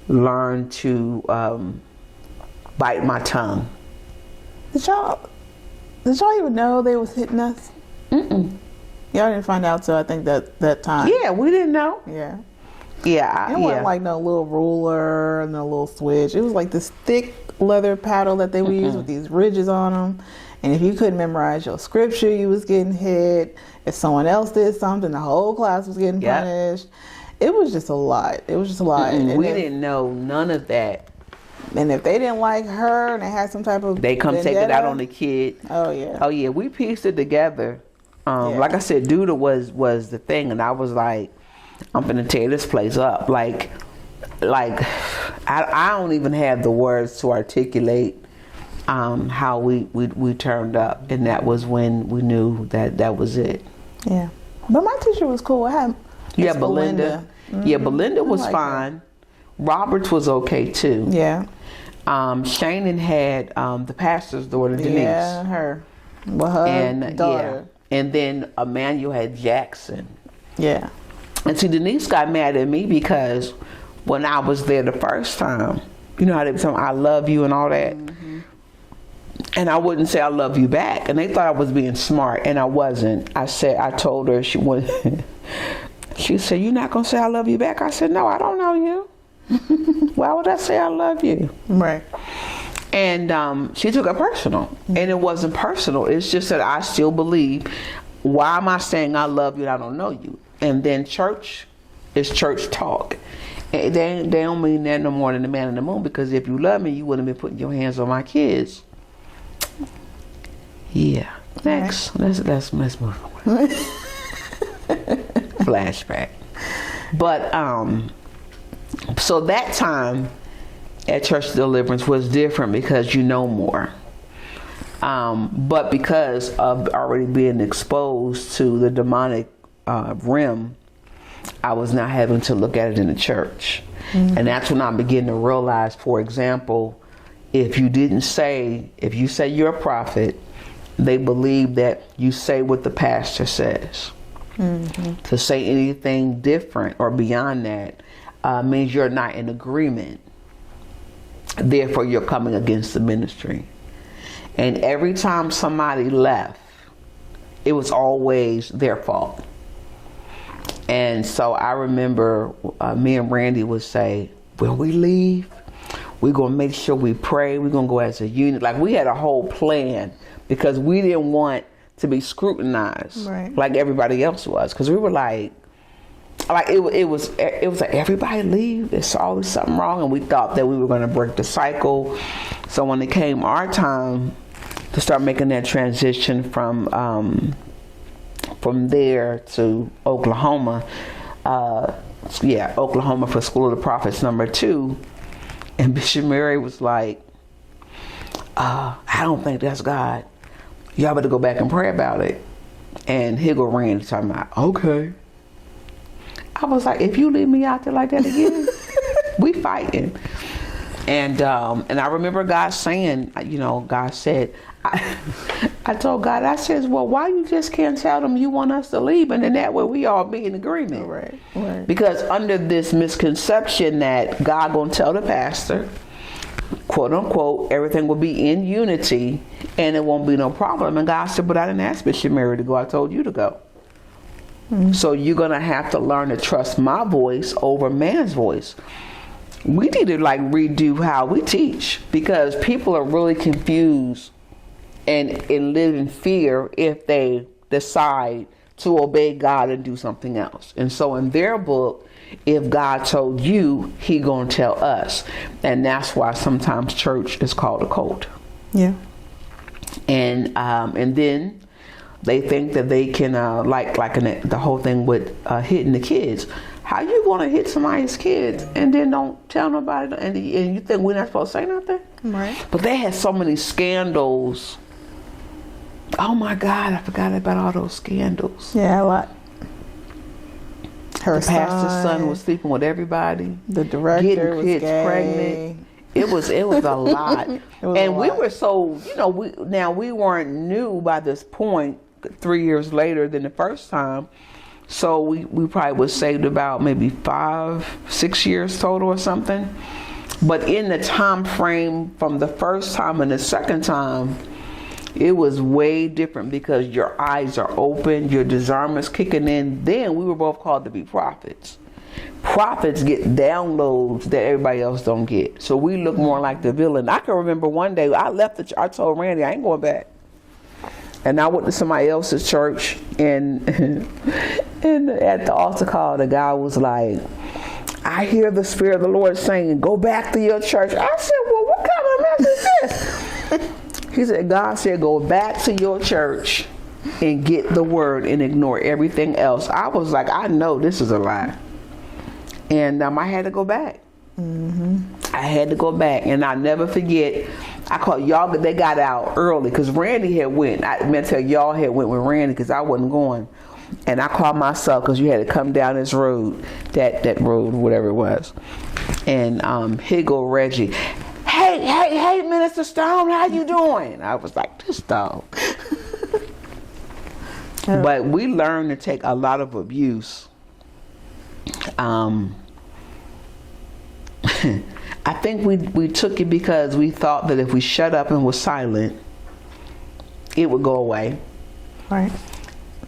learn to bite my tongue. Did y'all even know they was hitting us? Mm-mm. Y'all didn't find out till I think that time. Yeah, we didn't know. Yeah. Yeah. It wasn't like no little ruler, no little switch. It was like this thick leather paddle that they would use with these ridges on them. And if you couldn't memorize your scripture, you was getting hit. If someone else did something, the whole class was getting punished. It was just a lot. It was just a lot. And we didn't know none of that. And if they didn't like her and they had some type of they come vendetta, take it out on the kid. Oh yeah. Oh yeah. We pieced it together. Like I said, Duda was the thing, and I was like, I'm gonna tear this place up. Like I don't even have the words to articulate how we turned up, and that was when we knew that was it. Yeah. But my teacher was cool. I had Belinda. Mm-hmm. Yeah, Belinda was fine. Her. Roberts was okay too. Yeah. Shannon had the pastor's daughter, Denise. Yeah, her. Well, her daughter. Yeah. And then Emmanuel had Jackson. Yeah. And see, Denise got mad at me because when I was there the first time. You know how they were saying, I love you and all that? And I wouldn't say I love you back. And they thought I was being smart, and I wasn't. I told her, she said, you're not going to say I love you back? I said, no, I don't know you. Why would I say I love you? Right. And she took it personal. And it wasn't personal. It's just that I still believe, why am I saying I love you and I don't know you? And then church is church talk. And they don't mean that no more than the man in the moon, because if you love me, you wouldn't be putting your hands on my kids. Yeah. Next. Right. Let's move on. Flashback. But so that time at Church Deliverance was different because you know more. But because of already being exposed to the demonic realm, I was not having to look at it in the church. And that's when I began to realize, for example, if you say you're a prophet, they believe that you say what the pastor says. To say anything different or beyond that means you're not in agreement. Therefore, you're coming against the ministry. And every time somebody left, it was always their fault. And so I remember me and Randy would say, when we leave, we're going to make sure we pray. We're going to go as a unit. Like, we had a whole plan because we didn't want to be scrutinized like everybody else was. Because we were like it was like, everybody leave. There's always something wrong. And we thought that we were going to break the cycle. So when it came our time to start making that transition from there to Oklahoma, Oklahoma for School of the Prophets #2, and Bishop Mary was like, I don't think that's God. Y'all better go back and pray about it. And here go Randy talking about, okay. I was like, if you leave me out there like that again, we fighting. And I remember God saying, God said, I told God, I said, well, why you just can't tell them you want us to leave? And then that way we all be in agreement. Right. Because under this misconception that God gonna tell the pastor, quote unquote, everything will be in unity and it won't be no problem. And God said, but I didn't ask Bishop Mary to go. I told you to go. So you're gonna have to learn to trust my voice over man's voice. We need to redo how we teach, because people are really confused and live in fear if they decide to obey God and do something else. And so in their book, if God told you, he gonna tell us. And that's why sometimes church is called a cult. Yeah. And then they think that they can the whole thing with hitting the kids. How you want to hit somebody's kids and then don't tell nobody, and you think we're not supposed to say nothing? Right. But they had so many scandals. Oh my God, I forgot about all those scandals. Yeah, a lot. Her pastor's son was sleeping with everybody. The director getting was kids gay. Pregnant. It was a lot. We were so, we weren't new by this point 3 years later than the first time. So we probably was saved about maybe 5-6 years total or something. But in the time frame from the first time and the second time, it was way different because your eyes are open, your discernment's kicking in. Then we were both called to be prophets. Prophets get downloads that everybody else don't get. So we look more like the villain. I can remember one day I left the church. I told Randy I ain't going back. And I went to somebody else's church, and at the altar call, the guy was like, I hear the Spirit of the Lord saying, go back to your church. I said, well, what kind of mess is this? He said, God said, go back to your church and get the word and ignore everything else. I was like, I know this is a lie. And I had to go back. I had to go back, and I'll never forget. I called y'all, they got out early because Randy had went. I meant to tell y'all had went with Randy because I wasn't going. And I called myself because you had to come down this road, that road, whatever it was. And here go Reggie. Hey, Minister Stone, how you doing? I was like, this dog. But we learned to take a lot of abuse. I think we took it because we thought that if we shut up and was silent, it would go away. Right.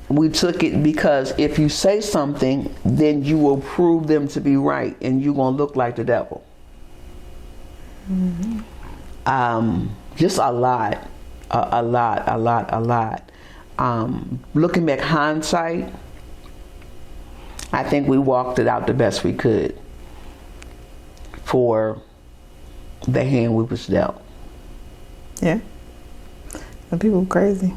We took it because if you say something, then you will prove them to be right, and you're gonna look like the devil. Just a lot. Looking back, hindsight, I think we walked it out the best we could for the hand we was dealt. Yeah. Some people were crazy.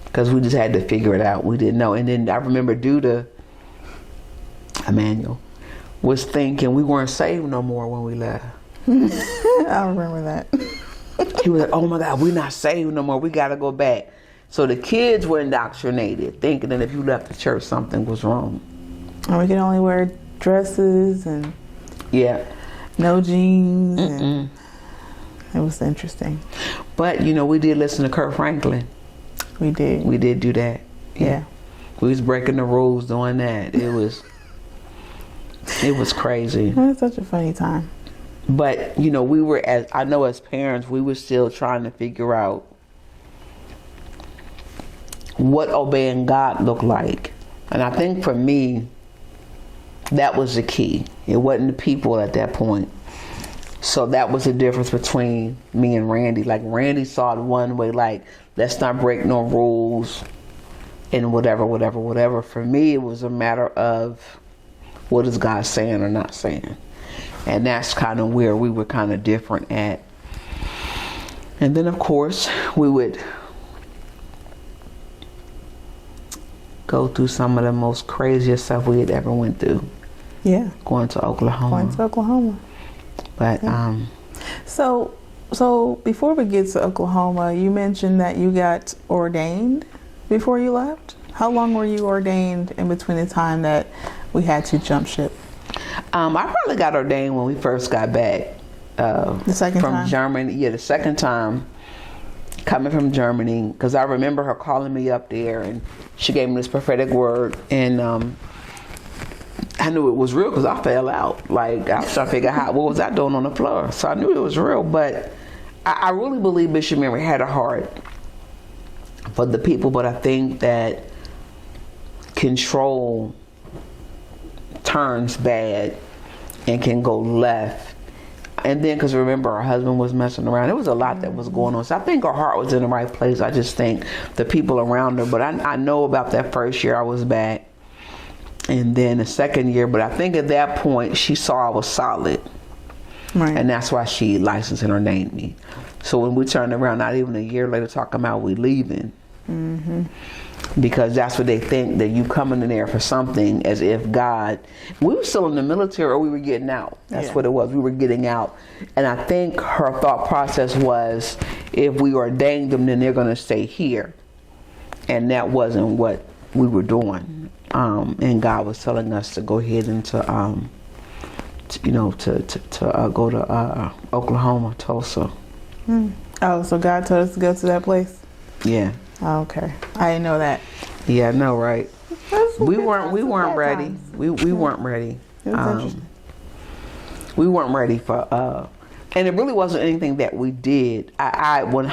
Because we just had to figure it out. We didn't know. And then I remember Duda, Emmanuel, was thinking we weren't saved no more when we left. I remember that. He was like, oh my God, we're not saved no more. We got to go back. So the kids were indoctrinated, thinking that if you left the church, something was wrong. And we could only wear dresses and Yeah. no jeans. And it was interesting. But, we did listen to Kurt Franklin. We did. We did do that. Yeah. We was breaking the rules doing that. It was crazy. It was such a funny time. But, we were, as parents, we were still trying to figure out what obeying God looked like. And I think for me, that was the key. It wasn't the people at that point. So that was the difference between me and Randy. Like, Randy saw it one way, like, let's not break no rules and whatever. For me, it was a matter of what is God saying or not saying. And that's kind of where we were kind of different at. And then, of course, we would go through some of the most craziest stuff we had ever went through. Yeah. Going to Oklahoma. But, yeah. So before we get to Oklahoma, you mentioned that you got ordained before you left. How long were you ordained in between the time that we had to jump ship? I probably got ordained when we first got back. The second from time? Germany. Yeah, the second time coming from Germany, because I remember her calling me up there and she gave me this prophetic word, and I knew it was real because I fell out. Like, I was trying to figure out what was I doing on the floor. So I knew it was real, but I really believe Bishop Mary had a heart for the people, but I think that control turns bad and can go left. And then, because remember, her husband was messing around. There was a lot that was going on. So I think her heart was in the right place. I just think the people around her. But I know about that first year I was back. And then the second year. But I think at that point, she saw I was solid. Right. And that's why she licensed and ordained me. So when we turned around, not even a year later, talking about we leaving. Mm-hmm. Because that's what they think, that you coming in there for something, as if God, we were still in the military or we were getting out. That's what it was. We were getting out. And I think her thought process was, if we ordained them, then they're going to stay here. And that wasn't what we were doing. And God was telling us to go ahead and to go to Oklahoma, Tulsa. Oh, so God told us to go to that place? Yeah. Oh, okay. I didn't know that. Yeah, I know, right? We weren't ready. Times. We weren't ready. It was interesting. We weren't ready for and it really wasn't anything that we did. When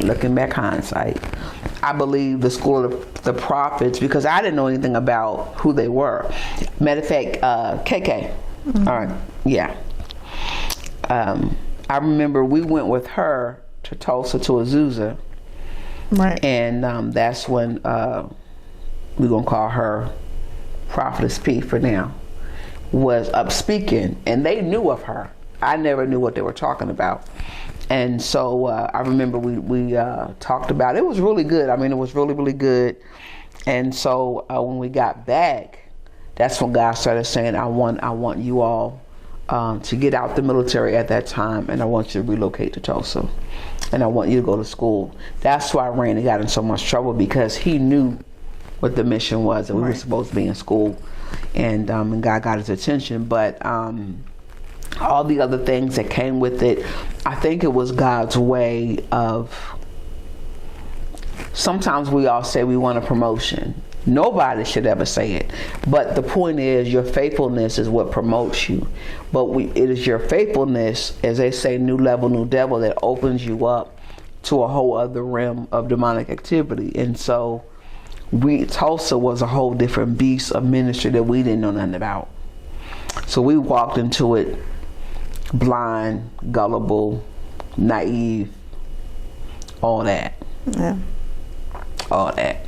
looking back, I believe the School of the Prophets, because I didn't know anything about who they were. Matter of fact, KK. Mm-hmm. All right, yeah. I remember we went with her to Tulsa, to Azusa. Right. And that's when we're going to call her Prophetess P for now, was up speaking. And they knew of her. I never knew what they were talking about. And so I remember we talked about it. It was really good. I mean, it was really, really good. And so when we got back, that's when God started saying, I want you all to get out the military at that time, and I want you to relocate to Tulsa, and I want you to go to school. That's why Randy got in so much trouble, because he knew what the mission was, and we were supposed to be in school, and God got his attention. But all the other things that came with it, I think it was God's way of, sometimes we all say we want a promotion, Nobody should ever say it. But the point is, your faithfulness is what promotes you. But it is your faithfulness, as they say, new level, new devil, that opens you up to a whole other realm of demonic activity. And so Tulsa was a whole different beast of ministry that we didn't know nothing about. So we walked into it blind, gullible, naive, all that. Yeah. All that.